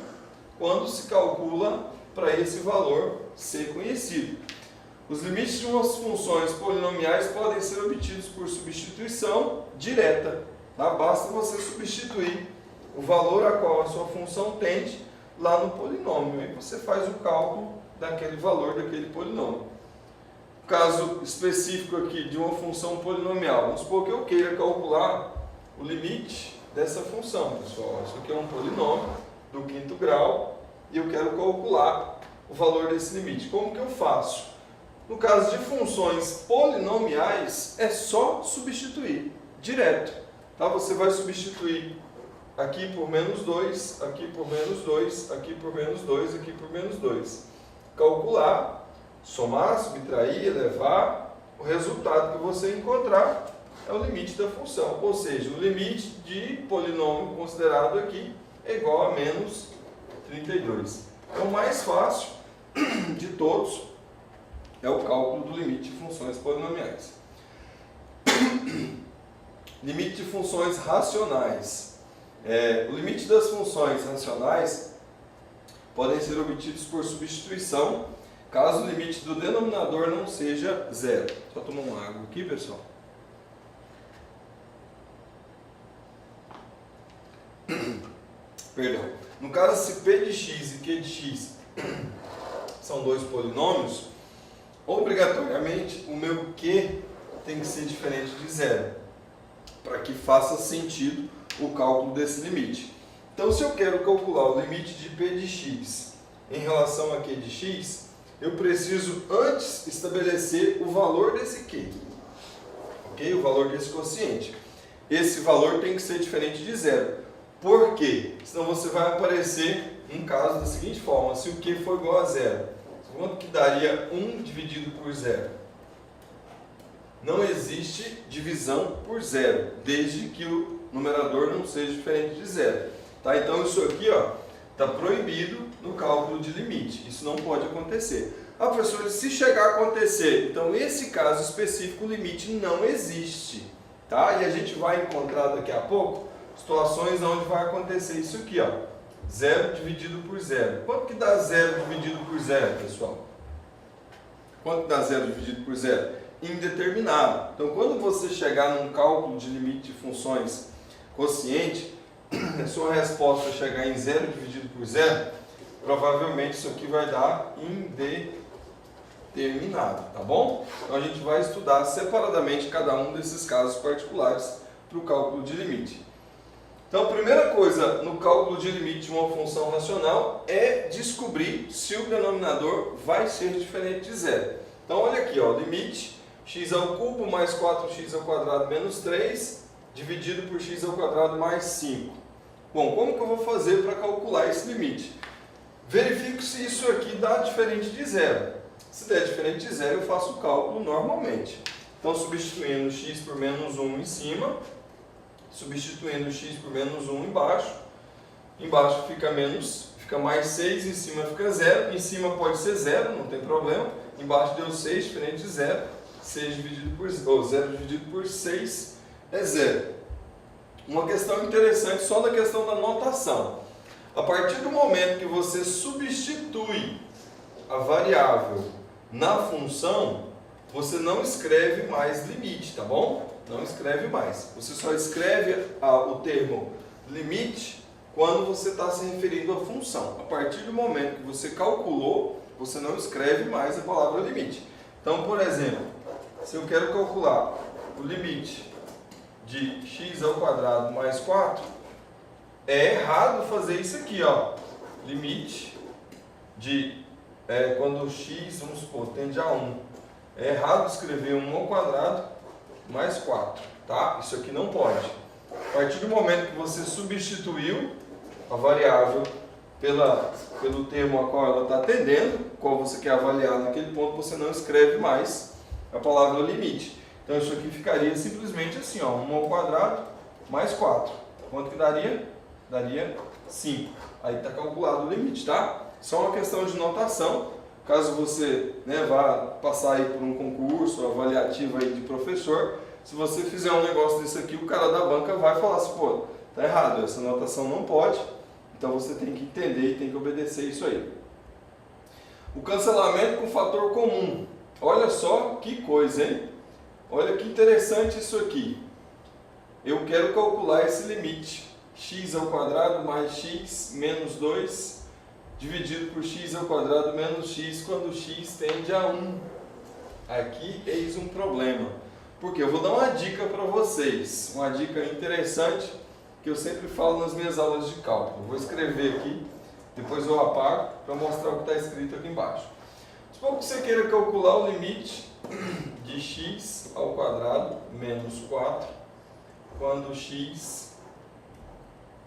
quando se calcula para esse valor c conhecido. Os limites de umas funções polinomiais podem ser obtidos por substituição direta. Tá? Basta você substituir o valor a qual a sua função tende lá no polinômio. Aí você faz o cálculo daquele valor daquele polinômio. Caso específico aqui de uma função polinomial, vamos supor que eu queira calcular o limite dessa função, pessoal. Isso aqui é um polinômio do quinto grau e eu quero calcular o valor desse limite. Como que eu faço? No caso de funções polinomiais, é só substituir direto. Tá? Você vai substituir aqui por menos 2, aqui por menos 2, aqui por menos 2, aqui por menos 2. Calcular, somar, subtrair, elevar, o resultado que você encontrar é o limite da função. Ou seja, o limite de polinômio considerado aqui é igual a menos 32. Então, o mais fácil de todos é o cálculo do limite de funções polinomiais. Limite de funções racionais. O limite das funções racionais podem ser obtidos por substituição, caso o limite do denominador não seja zero. Só tomar uma água aqui, pessoal. Perdão. No caso, se P de x e Q de x são dois polinômios, obrigatoriamente o meu Q tem que ser diferente de zero, para que faça sentido o cálculo desse limite. Então, se eu quero calcular o limite de P de x em relação a Q de x, eu preciso antes estabelecer o valor desse Q, ok? O valor desse quociente. Esse valor tem que ser diferente de zero. Por quê? Senão você vai aparecer um caso da seguinte forma: se o Q for igual a zero, quanto que daria 1 dividido por zero? Não existe divisão por zero, desde que o numerador não seja diferente de zero. Tá? Então isso aqui está proibido no cálculo de limite. Isso não pode acontecer. Ah, professor, se chegar a acontecer, então nesse caso específico o limite não existe. Tá? E a gente vai encontrar daqui a pouco situações onde vai acontecer isso aqui, 0 dividido por zero. Quanto que dá 0 dividido por zero, pessoal? Quanto dá 0 dividido por zero? Indeterminado. Então, quando você chegar num cálculo de limite de funções quociente, a sua resposta chegar em 0 dividido por zero, provavelmente isso aqui vai dar indeterminado, tá bom? Então, a gente vai estudar separadamente cada um desses casos particulares para o cálculo de limite. Então, a primeira coisa no cálculo de limite de uma função racional é descobrir se o denominador vai ser diferente de zero. Então, olha aqui, limite x ao cubo mais 4x ao quadrado menos 3 dividido por x ao quadrado mais 5. Bom, como que eu vou fazer para calcular esse limite? Verifico se isso aqui dá diferente de zero. Se der diferente de zero, eu faço o cálculo normalmente. Então, substituindo x por menos 1 em cima, substituindo x por menos 1 embaixo. Embaixo fica mais 6, em cima fica 0. Em cima pode ser 0, não tem problema. Embaixo deu 6, diferente de 0. 0 dividido por 6 é 0. Uma questão interessante só na questão da notação. A partir do momento que você substitui a variável na função, você não escreve mais limite, tá bom? Não escreve mais. Você só escreve o termo limite quando você está se referindo à função. A partir do momento que você calculou, você não escreve mais a palavra limite. Então, por exemplo, se eu quero calcular o limite de x ao quadrado mais 4, é errado fazer isso aqui, limite de quando x, vamos supor, tende a 1. É errado escrever 1 ao quadrado mais 4, tá? Isso aqui não pode. A partir do momento que você substituiu a variável pelo termo a qual ela está atendendo, qual você quer avaliar naquele ponto, você não escreve mais a palavra limite. Então isso aqui ficaria simplesmente assim, 1 ao quadrado mais 4. Quanto que daria? Daria 5. Aí está calculado o limite, tá? Só uma questão de notação. Caso você vá passar aí por um concurso avaliativo aí de professor, se você fizer um negócio desse aqui, o cara da banca vai falar assim, pô, tá errado, essa notação não pode, então você tem que entender e tem que obedecer isso aí. O cancelamento com fator comum. Olha só que coisa, hein? Olha que interessante isso aqui. Eu quero calcular esse limite x ao quadrado mais x menos 2 dividido por x ao quadrado menos x quando x tende a 1. Aqui eis um problema. Porque eu vou dar uma dica para vocês, uma dica interessante que eu sempre falo nas minhas aulas de cálculo. Vou escrever aqui, depois eu apago para mostrar o que está escrito aqui embaixo. Supor que você queira calcular o limite de x ao quadrado menos 4 quando x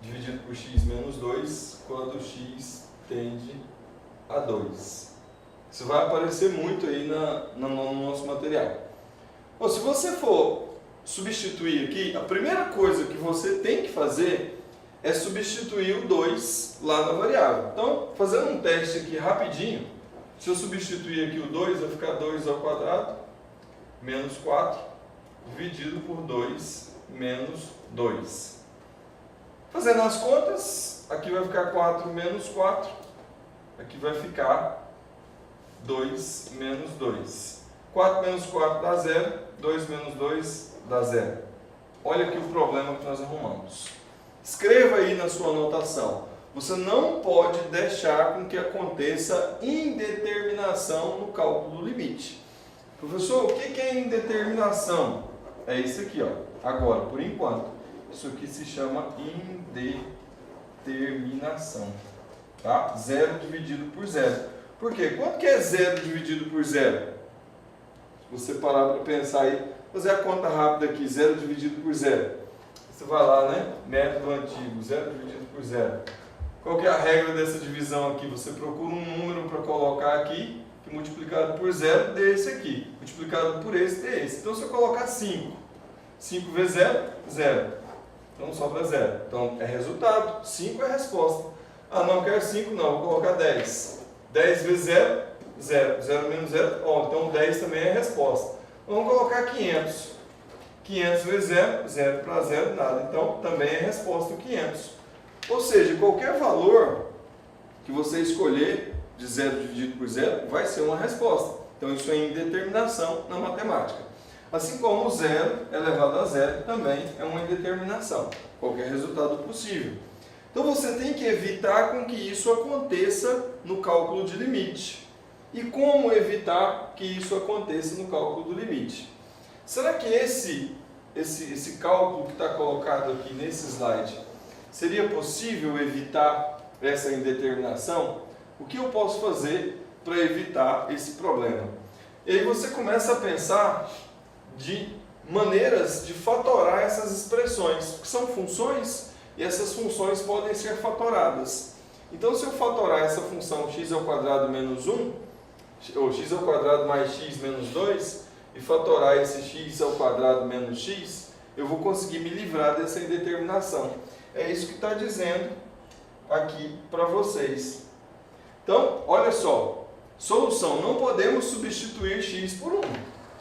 dividido por x menos 2 quando x tende a 2. Isso vai aparecer muito aí no nosso material. Bom, se você for substituir aqui, a primeira coisa que você tem que fazer é substituir o 2 lá na variável. Então, fazendo um teste aqui rapidinho, se eu substituir aqui o 2, vai ficar 2 ao quadrado menos 4 dividido por 2 menos 2. Fazendo as contas, aqui vai ficar 4 menos 4, aqui vai ficar 2 menos 2. 4 menos 4 dá 0, 2 menos 2 dá 0. Olha aqui o problema que nós arrumamos. Escreva aí na sua anotação. Você não pode deixar com que aconteça indeterminação no cálculo do limite. Professor, o que é indeterminação? É isso aqui, ó. Agora, por enquanto, isso aqui se chama indeterminação. Tá? 0 dividido por 0. Por quê? Quanto que é 0 dividido por 0? Se você parar para pensar aí, fazer a conta rápida aqui, 0 dividido por 0. Você vai lá, né? Método antigo, 0 dividido por 0. Qual que é a regra dessa divisão aqui? Você procura um número para colocar aqui, que multiplicado por 0 dê esse aqui. Multiplicado por esse dê esse. Então, se eu colocar 5, 5 vezes 0, 0. Então, sobra 0. Então, é resultado. 5 é a resposta. Ah, não quero 5, não. Vou colocar 10. 10 vezes 0, 0. 0 menos 0, ó, então 10 também é a resposta. Vamos colocar 500. 500 vezes 0, 0 para 0, nada. Então, também é a resposta 500. Ou seja, qualquer valor que você escolher de 0 dividido por 0 vai ser uma resposta. Então, isso é indeterminação na matemática. Assim como o 0 elevado a 0 também é uma indeterminação. Qualquer resultado possível. Então, você tem que evitar com que isso aconteça no cálculo de limite. E como evitar que isso aconteça no cálculo do limite? Será que esse cálculo que está colocado aqui nesse slide, seria possível evitar essa indeterminação? O que eu posso fazer para evitar esse problema? E aí você começa a pensar de maneiras de fatorar essas expressões, que são funções, e essas funções podem ser fatoradas. Então, se eu fatorar essa função x ao quadrado menos 1, ou x ao quadrado mais x menos 2, e fatorar esse x ao quadrado menos x, eu vou conseguir me livrar dessa indeterminação. É isso que está dizendo aqui para vocês. Então, olha só. Solução. Não podemos substituir x por 1.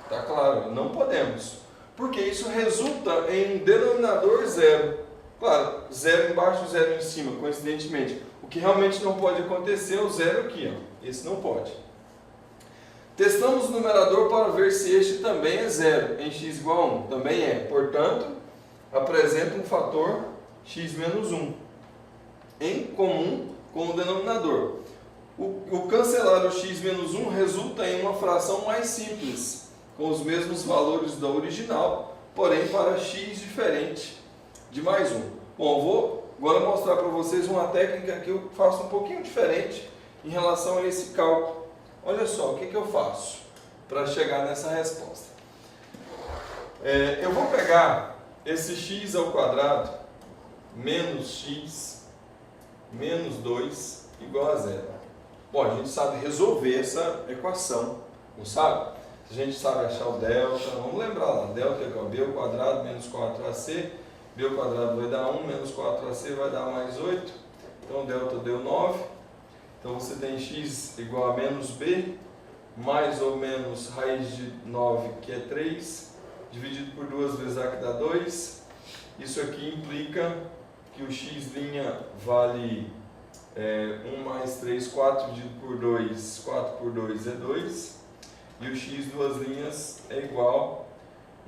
Está claro? Não podemos. Porque isso resulta em um denominador zero. Claro, zero embaixo, zero em cima, coincidentemente. O que realmente não pode acontecer é o zero aqui. Ó. Esse não pode. Testamos o numerador para ver se este também é zero. Em x igual a 1. Também é. Portanto, apresenta um fator x menos 1 em comum com o denominador. O cancelar o x menos 1 resulta em uma fração mais simples, com os mesmos valores da original, porém para x diferente de mais 1. Bom, eu vou agora mostrar para vocês uma técnica que eu faço um pouquinho diferente em relação a esse cálculo. Olha só, o que eu faço para chegar nessa resposta. Eu vou pegar esse x ao quadrado menos x menos 2 igual a 0. Bom, a gente sabe resolver essa equação, não sabe? A gente sabe achar o delta, vamos lembrar lá, delta é igual a b ao quadrado menos 4ac, b ao quadrado vai dar 1, menos 4ac vai dar mais 8, então delta deu 9, então você tem x igual a menos b, mais ou menos raiz de 9, que é 3, dividido por 2 vezes a, que dá 2, isso aqui implica que o x' vale 1 mais 3, 4 dividido por 2, 4 por 2 é 2, e o x duas linhas é igual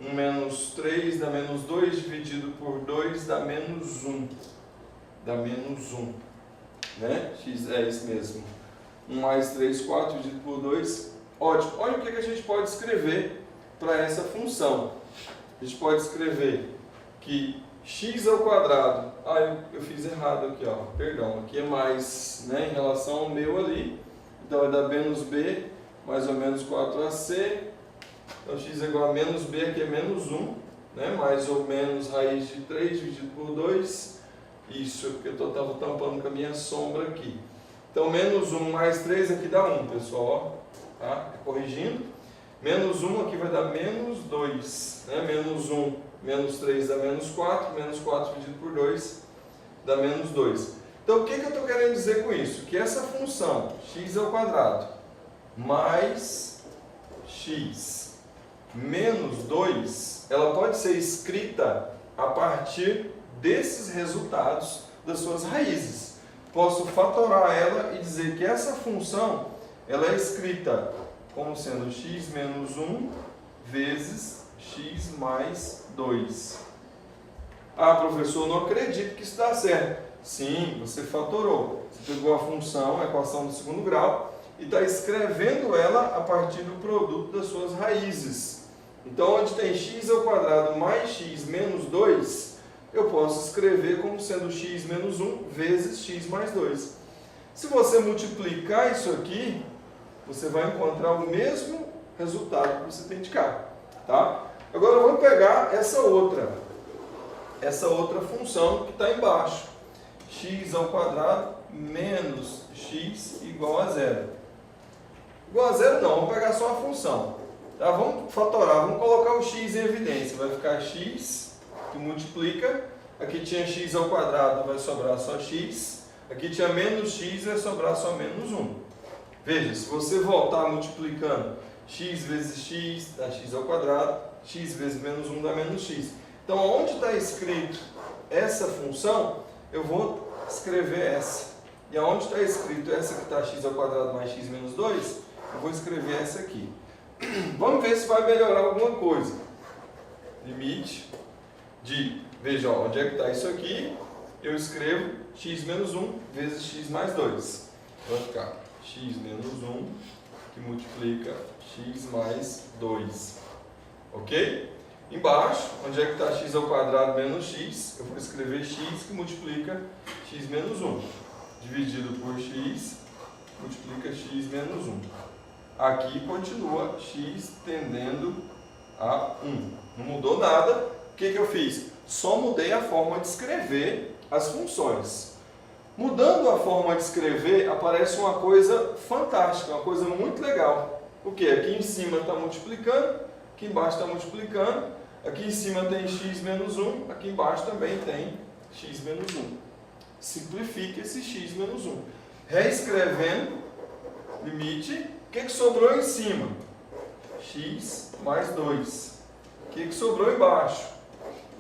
1 menos 3 dá menos 2, dividido por 2 dá menos 1. dá menos 1. Né? X é isso mesmo. 1 mais 3, 4 dividido por 2. Ótimo. Olha o que a gente pode escrever para essa função. A gente pode escrever que x ao quadrado... Ah, eu fiz errado aqui, ó. Perdão. Aqui é mais, né, em relação ao meu ali. Então vai dar menos b, mais ou menos 4ac. Então x é igual a menos b, aqui é menos 1. Né? Mais ou menos raiz de 3 dividido por 2. Isso, porque eu estava tampando com a minha sombra aqui. Então, menos 1 mais 3 aqui dá 1, pessoal. Tá? Corrigindo. Menos 1 aqui vai dar menos 2. Né? Menos 1, menos 3 dá menos 4. Menos 4 dividido por 2 dá menos 2. Então, o que eu estou querendo dizer com isso? Que essa função x ao quadrado mais x menos 2, ela pode ser escrita a partir desses resultados das suas raízes. Posso fatorar ela e dizer que essa função ela é escrita como sendo x menos 1 vezes x mais 2. Ah, professor, não acredito que isso dá certo. Sim, você fatorou. Você pegou a função, a equação do segundo grau, e está escrevendo ela a partir do produto das suas raízes. Então, onde tem x ao quadrado mais x menos 2, eu posso escrever como sendo x menos 1 vezes x mais 2. Se você multiplicar isso aqui, você vai encontrar o mesmo resultado que você tem de cá. Tá? Agora, vamos pegar essa outra função que está embaixo. X ao quadrado menos x igual a zero. Igual a zero não, vamos pegar só a função. Tá? Vamos fatorar, vamos colocar o x em evidência. Vai ficar x, que multiplica. Aqui tinha x ao quadrado, vai sobrar só x. Aqui tinha menos x, vai sobrar só menos 1. Veja, se você voltar multiplicando x vezes x, dá x ao quadrado. X vezes menos 1 dá menos x. Então, onde está escrito essa função, eu vou escrever essa. E aonde está escrito essa que está x ao quadrado mais x menos 2, eu vou escrever essa aqui. Vamos ver se vai melhorar alguma coisa. Limite de... Veja, ó, onde é que está isso aqui? Eu escrevo x menos 1 vezes x mais 2. Vai ficar x menos 1 que multiplica x mais 2. Ok? Embaixo, onde é que está x ao quadrado menos x, eu vou escrever x que multiplica x menos 1. Dividido por x, multiplica x menos 1. Aqui continua x tendendo a 1. Não mudou nada. O que eu fiz? Só mudei a forma de escrever as funções. Mudando a forma de escrever, aparece uma coisa fantástica, uma coisa muito legal. O que? Aqui em cima está multiplicando, aqui embaixo está multiplicando, aqui em cima tem x menos 1, aqui embaixo também tem x menos 1. Simplifica esse x menos 1. Reescrevendo, limite, o que sobrou em cima? X mais 2. O que sobrou embaixo?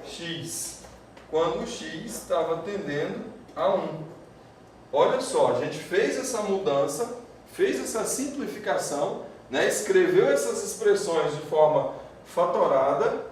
X. Quando o x estava tendendo a 1. Olha só, a gente fez essa mudança, fez essa simplificação, né? Escreveu essas expressões de forma fatorada,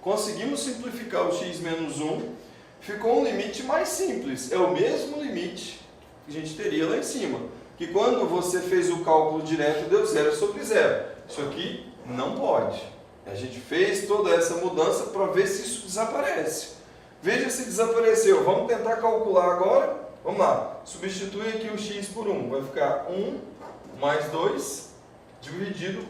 conseguimos simplificar o x menos 1, ficou um limite mais simples. É o mesmo limite que a gente teria lá em cima. Que quando você fez o cálculo direto deu 0 sobre 0. Isso aqui não pode. A gente fez toda essa mudança para ver se isso desaparece. Veja se desapareceu. Vamos tentar calcular agora. Vamos lá. Substitui aqui o x por 1. Vai ficar 1 mais 2 dividido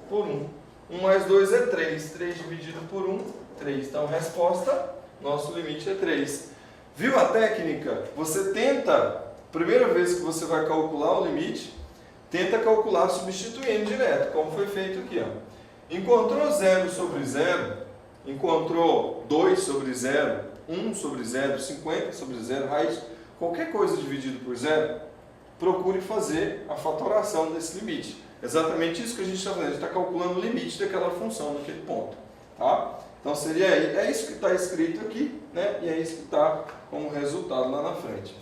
por 1. 1 mais 2 é 3. 3 dividido por 1, 3. Então, resposta, nosso limite é 3. Viu a técnica? Você tenta, primeira vez que você vai calcular o limite, tenta calcular substituindo direto, como foi feito aqui. Ó. Encontrou 0 sobre 0, encontrou 2 sobre 0, 1 sobre 0, 50 sobre 0, raiz, qualquer coisa dividido por 0, procure fazer a fatoração desse limite. Exatamente isso que a gente está fazendo, a gente está calculando o limite daquela função naquele ponto. Tá? Então seria é isso que está escrito aqui, né? E é isso que está como resultado lá na frente.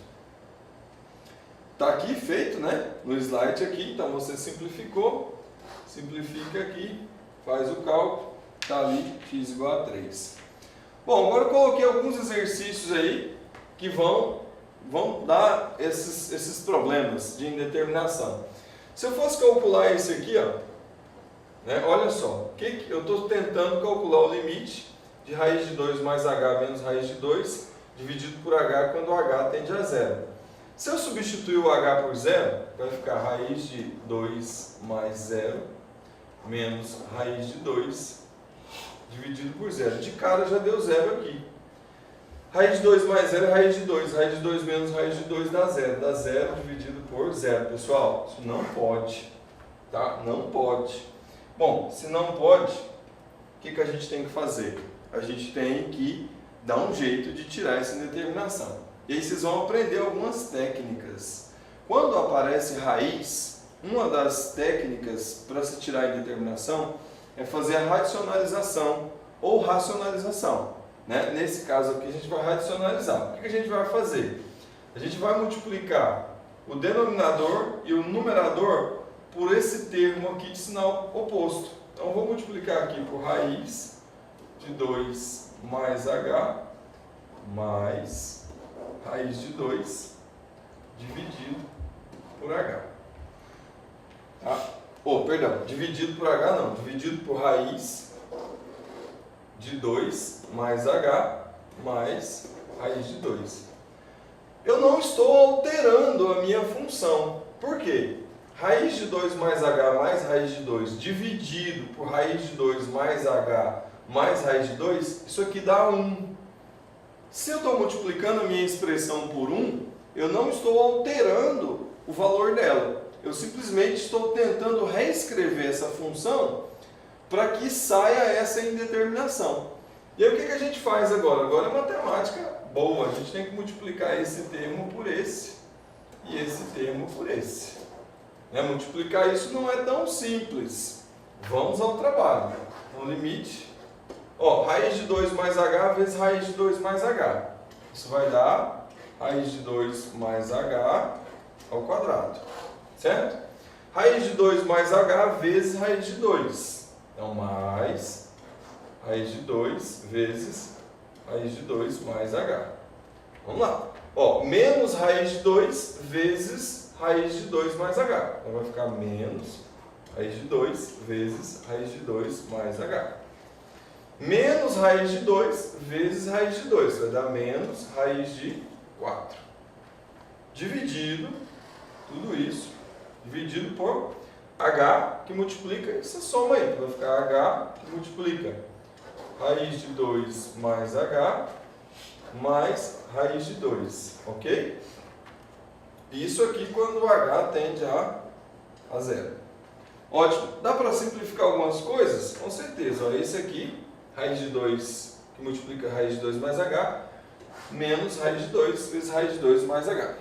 Está aqui feito, né? No slide aqui, então você simplificou, simplifica aqui, faz o cálculo, está ali x igual a 3. Bom, agora eu coloquei alguns exercícios aí que vão dar esses problemas de indeterminação. Se eu fosse calcular esse aqui, ó, né, olha só, eu estou tentando calcular o limite de raiz de 2 mais h menos raiz de 2 dividido por h quando h tende a zero. Se eu substituir o h por zero, vai ficar raiz de 2 mais 0 menos raiz de 2 dividido por zero. De cara já deu zero aqui. Raiz de 2 mais 0 é raiz de 2. Raiz de 2 menos raiz de 2 dá zero. Dá zero dividido por zero. Pessoal, isso não pode. Tá? Não pode. Bom, se não pode, o que a gente tem que fazer? A gente tem que dar um jeito de tirar essa indeterminação. E aí vocês vão aprender algumas técnicas. Quando aparece raiz, uma das técnicas para se tirar a indeterminação é fazer a racionalização ou racionalização. Né? Nesse caso aqui a gente vai racionalizar. O que a gente vai fazer? A gente vai multiplicar o denominador e o numerador por esse termo aqui de sinal oposto. Então eu vou multiplicar aqui por raiz de 2 mais h mais raiz de 2 dividido por h. Tá? Perdão, dividido por h não, dividido por raiz de 2 mais h mais raiz de 2. Eu não estou alterando a minha função. Por quê? Raiz de 2 mais h mais raiz de 2 dividido por raiz de 2 mais h mais raiz de 2, isso aqui dá 1. Se eu estou multiplicando a minha expressão por 1, eu não estou alterando o valor dela. Eu simplesmente estou tentando reescrever essa função para que saia essa indeterminação. E aí o que a gente faz agora? Agora é matemática boa. A gente tem que multiplicar esse termo por esse e esse termo por esse. Multiplicar isso não é tão simples. Vamos ao trabalho. No limite, raiz de 2 mais h vezes raiz de 2 mais h. Isso vai dar raiz de 2 mais h ao quadrado. Certo? Raiz de 2 mais h vezes raiz de 2. Então, mais raiz de 2 vezes raiz de 2 mais h. Vamos lá. Menos raiz de 2 vezes raiz de 2 mais h. Então, vai ficar menos raiz de 2 vezes raiz de 2 mais h. Menos raiz de 2 vezes raiz de 2. Vai dar menos raiz de 4. Dividido, tudo isso, dividido por h, que multiplica essa soma aí. Vai ficar h que multiplica raiz de 2 mais h mais raiz de 2. Ok? Isso aqui quando o h tende a zero. Ótimo. Dá para simplificar algumas coisas? Com certeza. Esse aqui, raiz de 2, que multiplica raiz de 2 mais h, menos raiz de 2 vezes raiz de 2 mais h.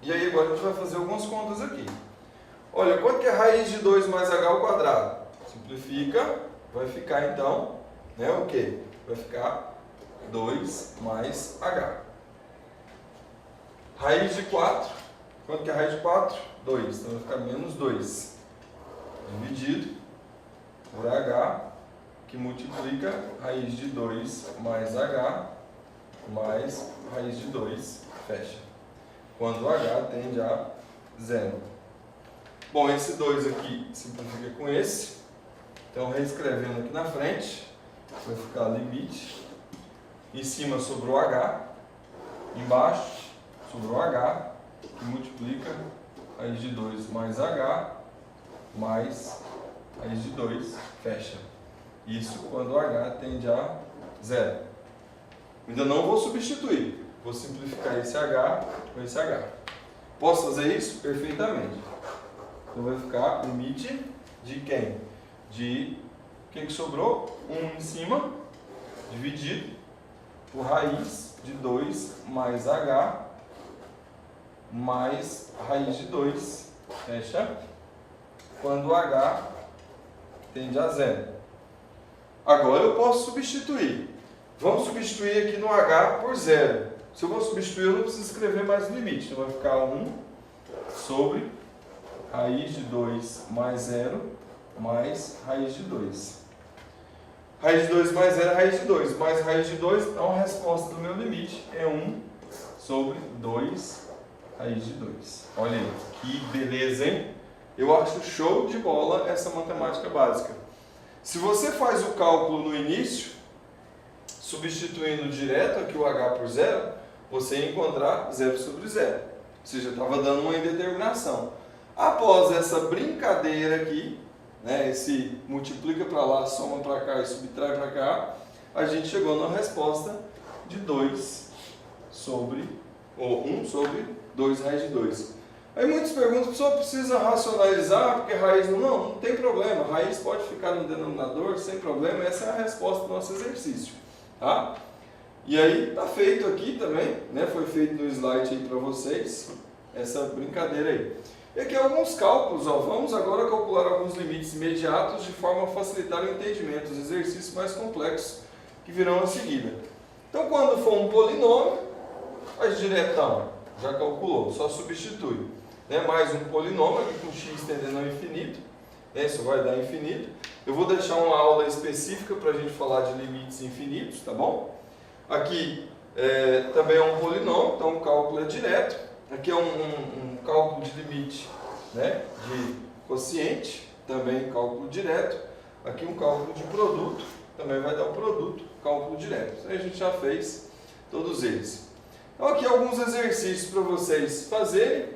E aí agora a gente vai fazer algumas contas aqui. Olha, quanto que é raiz de 2 mais h ao quadrado? Simplifica, vai ficar então, o quê? Vai ficar 2 mais h. Raiz de 4, quanto que é raiz de 4? 2, então vai ficar menos 2. Dividido por h, que multiplica raiz de 2 mais h mais raiz de 2, fecha. Quando h tende a zero. Bom, esse 2 aqui simplifica com esse. Então, reescrevendo aqui na frente, vai ficar limite. Em cima sobrou h. Embaixo sobrou h, que multiplica raiz de 2 mais h mais raiz de 2, fecha. Isso quando h tende a zero. Ainda não vou substituir. Vou simplificar esse h com esse h. Posso fazer isso? Perfeitamente. Então vai ficar limite de quem? De quem que sobrou? 1 em cima, dividido por raiz de 2 mais h mais raiz de 2, fecha, quando h tende a zero. Agora eu posso substituir. Vamos substituir aqui no h por zero. Se eu vou substituir, eu não preciso escrever mais o limite. Então vai ficar 1 sobre raiz de 2 mais 0 mais raiz de 2. Raiz de 2 mais 0 é raiz de 2. Mais raiz de 2, então a resposta do meu limite é 1 sobre 2 raiz de 2. Olha aí, que beleza, hein? Eu acho show de bola essa matemática básica. Se você faz o cálculo no início, substituindo direto aqui o h por zero, você ia encontrar 0 sobre 0. Ou seja, estava dando uma indeterminação. Após essa brincadeira aqui, né, esse multiplica para lá, soma para cá e subtrai para cá, a gente chegou na resposta de 2 sobre, ou 1 sobre 2 raiz de 2. Aí muitos perguntam, só precisa racionalizar, porque raiz não tem problema, raiz pode ficar no denominador, sem problema, essa é a resposta do nosso exercício, tá? E aí, tá feito aqui também, né, foi feito no slide aí para vocês, essa brincadeira aí. E aqui alguns cálculos, ó, vamos agora calcular alguns limites imediatos de forma a facilitar o entendimento dos exercícios mais complexos que virão a seguida. Então, quando for um polinômio, faz diretão, já calculou, só substitui. Né? Mais um polinômio aqui com x tendendo ao infinito, né? Isso vai dar infinito. Eu vou deixar uma aula específica para a gente falar de limites infinitos, tá bom? Aqui também é um polinômio, então o cálculo é direto. Aqui é um cálculo de limite, né? De quociente, também cálculo direto. Aqui um cálculo de produto, também vai dar o produto, cálculo direto. Então a gente já fez todos eles. Então aqui alguns exercícios para vocês fazerem.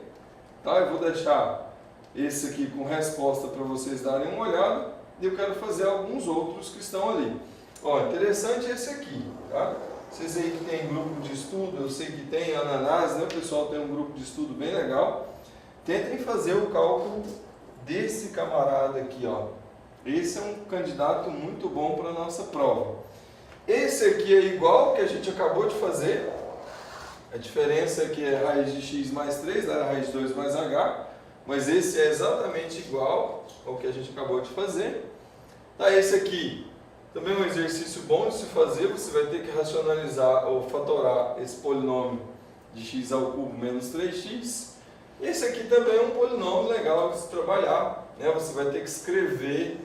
Tá? Eu vou deixar esse aqui com resposta para vocês darem uma olhada. E eu quero fazer alguns outros que estão ali. Ó, interessante esse aqui, tá? Vocês aí que tem grupo de estudo, eu sei que tem Ananás, né? O pessoal tem um grupo de estudo bem legal. Tentem fazer o cálculo desse camarada aqui, ó. Esse é um candidato muito bom para a nossa prova. Esse aqui é igual ao que a gente acabou de fazer. A diferença aqui é raiz de x mais 3, né? Raiz de 2 mais h. Mas esse é exatamente igual ao que a gente acabou de fazer. Tá, esse aqui também é um exercício bom de se fazer. Você vai ter que racionalizar ou fatorar esse polinômio de x ao cubo menos 3x. Esse aqui também é um polinômio legal de se trabalhar, né? Você vai ter que escrever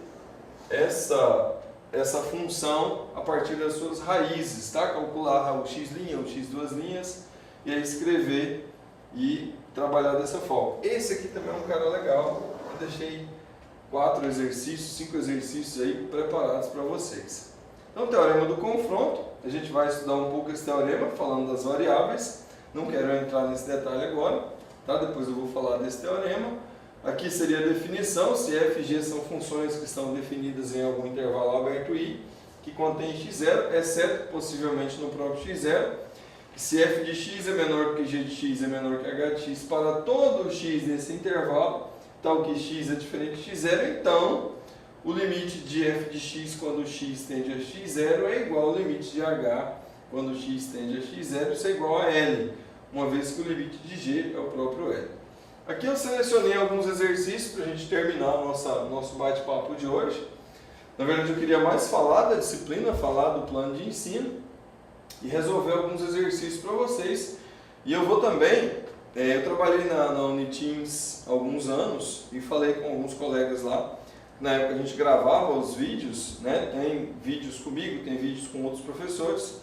essa função a partir das suas raízes, tá? Calcular o x', o x duas linhas, e aí escrever e trabalhar dessa forma. Esse aqui também é um cara legal. Eu deixei 4 exercícios, 5 exercícios aí preparados para vocês. Então, teorema do confronto, a gente vai estudar um pouco esse teorema, falando das variáveis. Não quero entrar nesse detalhe agora, tá? Depois eu vou falar desse teorema. Aqui seria a definição, se f e g são funções que estão definidas em algum intervalo aberto I, que contém x0, exceto possivelmente no próprio x0. Se f de x é menor do que g de x é menor que h de x para todo x nesse intervalo, tal que x é diferente de x0, então o limite de f de x quando x tende a x0 é igual ao limite de h quando x tende a x0, isso é igual a L, uma vez que o limite de g é o próprio L. Aqui eu selecionei alguns exercícios para a gente terminar o nosso bate-papo de hoje. Na verdade eu queria mais falar da disciplina, falar do plano de ensino e resolver alguns exercícios para vocês. E eu vou também, eu trabalhei na Uniteams há alguns anos e falei com alguns colegas lá. Na época a gente gravava os vídeos, né? Tem vídeos comigo, tem vídeos com outros professores.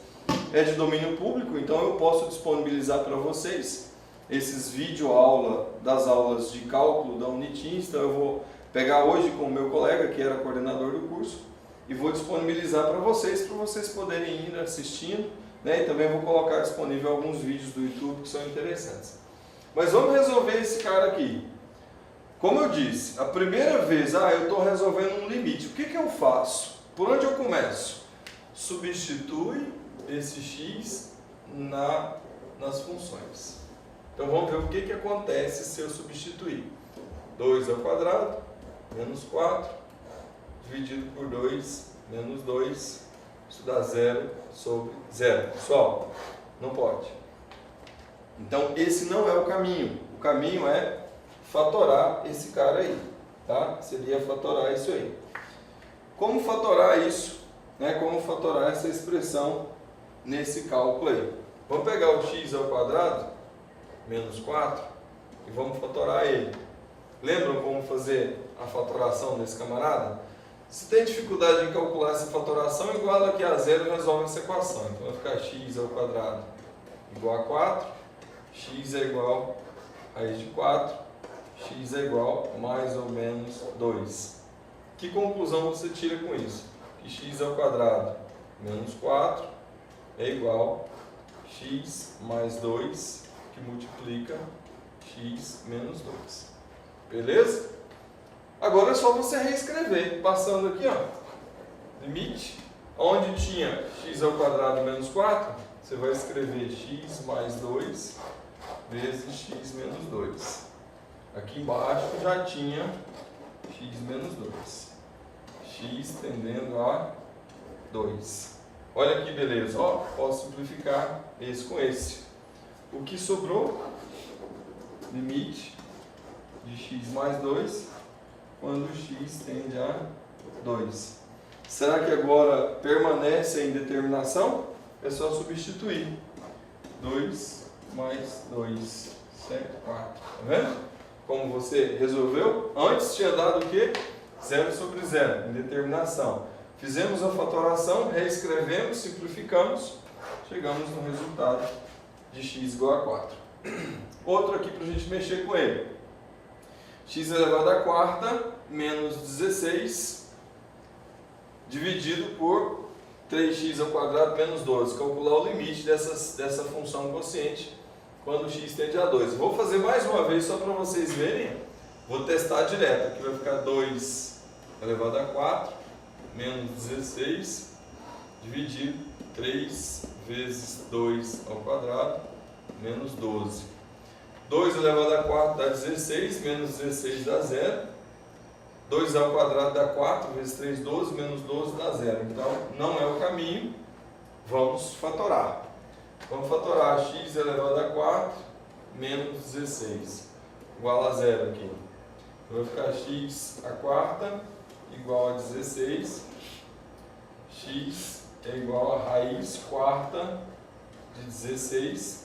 É de domínio público, então eu posso disponibilizar para vocês esses vídeo-aula das aulas de cálculo da Uniteams. Então eu vou pegar hoje com o meu colega, que era coordenador do curso, e vou disponibilizar para vocês poderem ir assistindo, né? E também vou colocar disponível alguns vídeos do YouTube que são interessantes. Mas vamos resolver esse cara aqui. Como eu disse, a primeira vez, eu estou resolvendo um limite. O que eu faço? Por onde eu começo? Substitui esse x nas funções. Então vamos ver o que acontece se eu substituir. 2 ao quadrado, menos 4, dividido por 2, menos 2, isso dá 0 sobre 0. Pessoal, não pode. Então esse não é o caminho. O caminho é fatorar esse cara aí, tá? Seria fatorar isso aí. Como fatorar isso, né? Como fatorar essa expressão nesse cálculo aí? Vamos pegar o x ao quadrado, menos 4, e vamos fatorar ele. Lembram como fazer a fatoração desse camarada? Se tem dificuldade em calcular essa fatoração, iguala aqui a 0 e resolve essa equação. Então vai ficar x ao quadrado igual a 4, x é igual a raiz de 4, x é igual a mais ou menos 2. Que conclusão você tira com isso? Que x ao quadrado menos 4 é igual a x mais 2, que multiplica x menos 2. Beleza? Agora é só você reescrever, passando aqui, ó, limite, onde tinha x ao quadrado menos 4, você vai escrever x mais 2 vezes x menos 2. Aqui embaixo já tinha x menos 2. X tendendo a 2. Olha que beleza, ó, posso simplificar esse com esse. O que sobrou? Limite de x mais 2 quando x tende a 2. Será que agora permanece a indeterminação? É só substituir. 2 mais 2, certo? 4. Tá vendo? Como você resolveu? Antes tinha dado o quê? 0 sobre 0, indeterminação. Fizemos a fatoração, reescrevemos, simplificamos, chegamos no resultado de x igual a 4. Outro aqui para a gente mexer com ele. X elevado à quarta menos 16 dividido por 3x ao quadrado menos 12. Calcular o limite dessa função quociente quando x tende a 2. Vou fazer mais uma vez só para vocês verem. Vou testar direto. Aqui vai ficar 2 elevado a 4 menos 16 dividido 3 vezes 2 ao quadrado menos 12. 2 elevado a 4 dá 16, menos 16 dá 0. 2 ao quadrado dá 4, vezes 3, 12, menos 12 dá 0. Então, não é o caminho. Vamos fatorar. Vamos fatorar x elevado a 4 menos 16, igual a 0 aqui. Vai ficar x a quarta igual a 16. X é igual a raiz quarta de 16.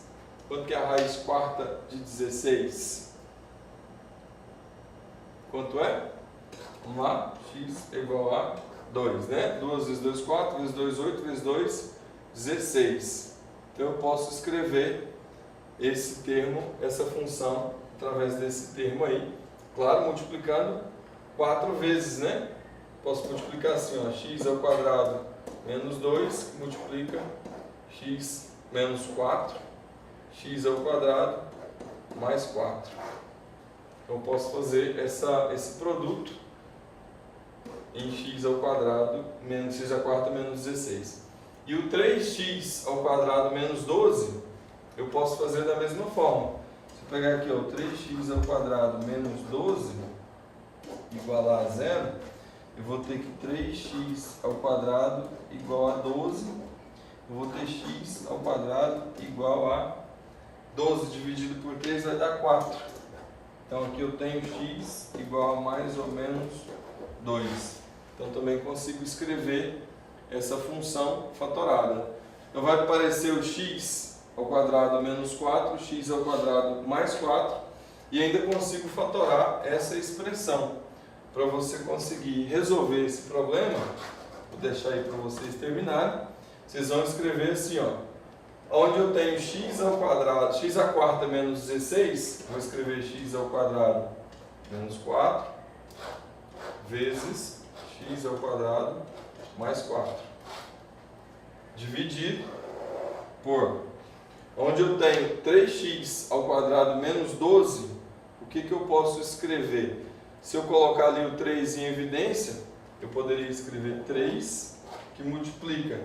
Quanto que é a raiz quarta de 16? Quanto é? Vamos lá. X é igual a 2, né? 2 vezes 2, 4, vezes 2, 8, vezes 2, 16. Então eu posso escrever esse termo, essa função, através desse termo aí. Claro, multiplicando 4 vezes, né? Posso multiplicar assim, ó, x ao quadrado menos 2, que multiplica x menos 4, x ao quadrado mais 4. Então eu posso fazer esse produto em x ao quadrado menos x à quarta menos 16. E o 3x ao quadrado menos 12, eu posso fazer da mesma forma. Se eu pegar aqui, ó, 3x ao quadrado menos 12 igualar a 0, eu vou ter que 3x ao quadrado igual a 12, eu vou ter x ao quadrado igual a 12 dividido por 3 vai dar 4. Então aqui eu tenho x igual a mais ou menos 2. Então também consigo escrever essa função fatorada. Então vai aparecer o x ao quadrado menos 4, x ao quadrado mais 4, e ainda consigo fatorar essa expressão. Para você conseguir resolver esse problema, vou deixar aí para vocês terminarem, vocês vão escrever assim, ó, onde eu tenho x ao quadrado, x à quarta menos 16, vou escrever x ao quadrado menos 4, vezes x ao quadrado mais 4, dividido por, onde eu tenho 3x ao quadrado menos 12, o que eu posso escrever? Se eu colocar ali o 3 em evidência, eu poderia escrever 3, que multiplica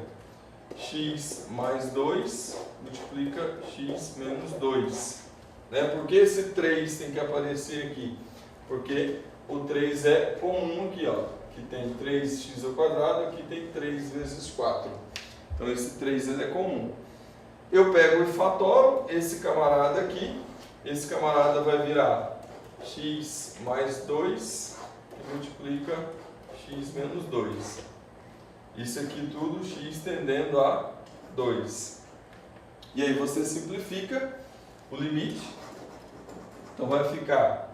x mais 2, multiplica x menos 2. Né? Por que esse 3 tem que aparecer aqui? Porque o 3 é comum aqui, ó. Aqui tem 3x ao quadrado, aqui tem 3 vezes 4. Então esse 3 ele é comum. Eu pego e fatoro esse camarada aqui. Esse camarada vai virar x mais 2, que multiplica x menos 2. Isso aqui tudo x tendendo a 2. E aí você simplifica o limite. Então vai ficar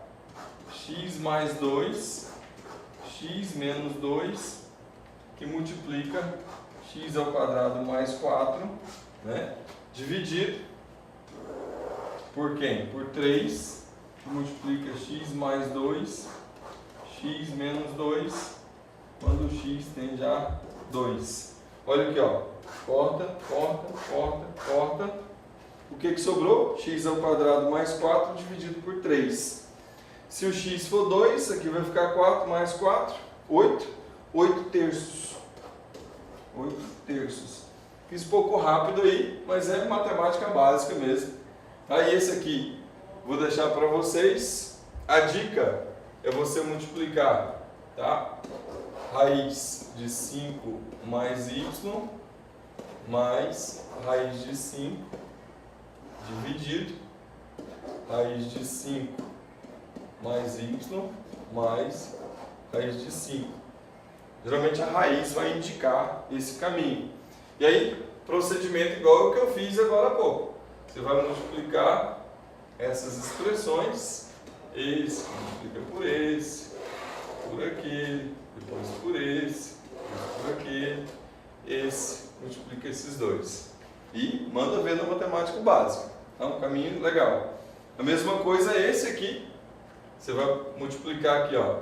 x mais 2, x menos 2, que multiplica x ao quadrado mais 4, né? Dividido por quem? Por 3, que multiplica x mais 2, x menos 2, quando o x tem já 2. Olha aqui, ó. Corta, corta, corta, corta. O que sobrou? X ao quadrado mais 4 dividido por 3. Se o x for 2, aqui vai ficar 4 mais 4, 8. 8 terços. 8 terços. Fiz um pouco rápido aí, mas é matemática básica mesmo. Aí esse aqui, vou deixar para vocês. A dica é você multiplicar, tá? Raiz de 5 mais y mais raiz de 5 dividido raiz de 5 mais y mais raiz de 5. Geralmente a raiz vai indicar esse caminho. E aí, procedimento igual ao que eu fiz agora há pouco. Você vai multiplicar essas expressões, esse multiplica por esse, por aquele, depois por esse, depois por aquele, esse multiplica esses dois. E manda ver na matemática básica. É um caminho legal. A mesma coisa é esse aqui. Você vai multiplicar aqui, ó.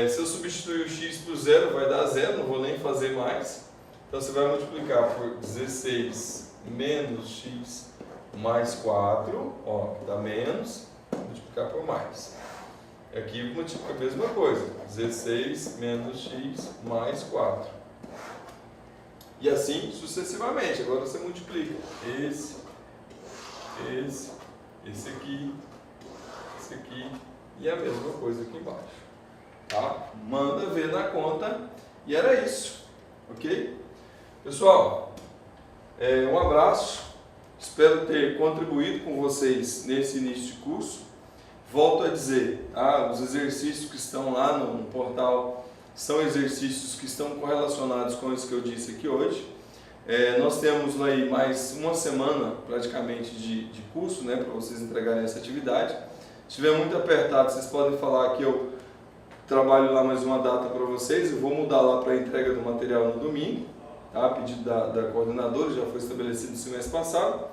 Se eu substituir o x por 0, vai dar 0, não vou nem fazer mais. Então você vai multiplicar por 16 menos x mais 4, ó, que dá menos, multiplicar por mais. Aqui multiplica a mesma coisa, 16 menos x mais 4. E assim sucessivamente. Agora você multiplica esse aqui e a mesma coisa aqui embaixo. Tá? Manda ver na conta e era isso, ok? Pessoal, um abraço, espero ter contribuído com vocês nesse início de curso. Volto a dizer, os exercícios que estão lá no portal são exercícios que estão correlacionados com isso que eu disse aqui hoje. Nós temos aí mais uma semana praticamente de curso, né, para vocês entregarem essa atividade. Se estiver muito apertado, vocês podem falar que eu trabalho lá mais uma data para vocês. Eu vou mudar lá para a entrega do material no domingo, tá? A pedido da coordenadora, já foi estabelecido no semestre passado.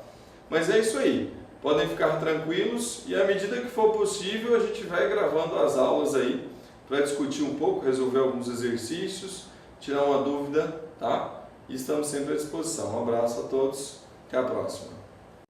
Mas é isso aí, podem ficar tranquilos e à medida que for possível a gente vai gravando as aulas aí para discutir um pouco, resolver alguns exercícios, tirar uma dúvida, tá? E estamos sempre à disposição. Um abraço a todos, até a próxima.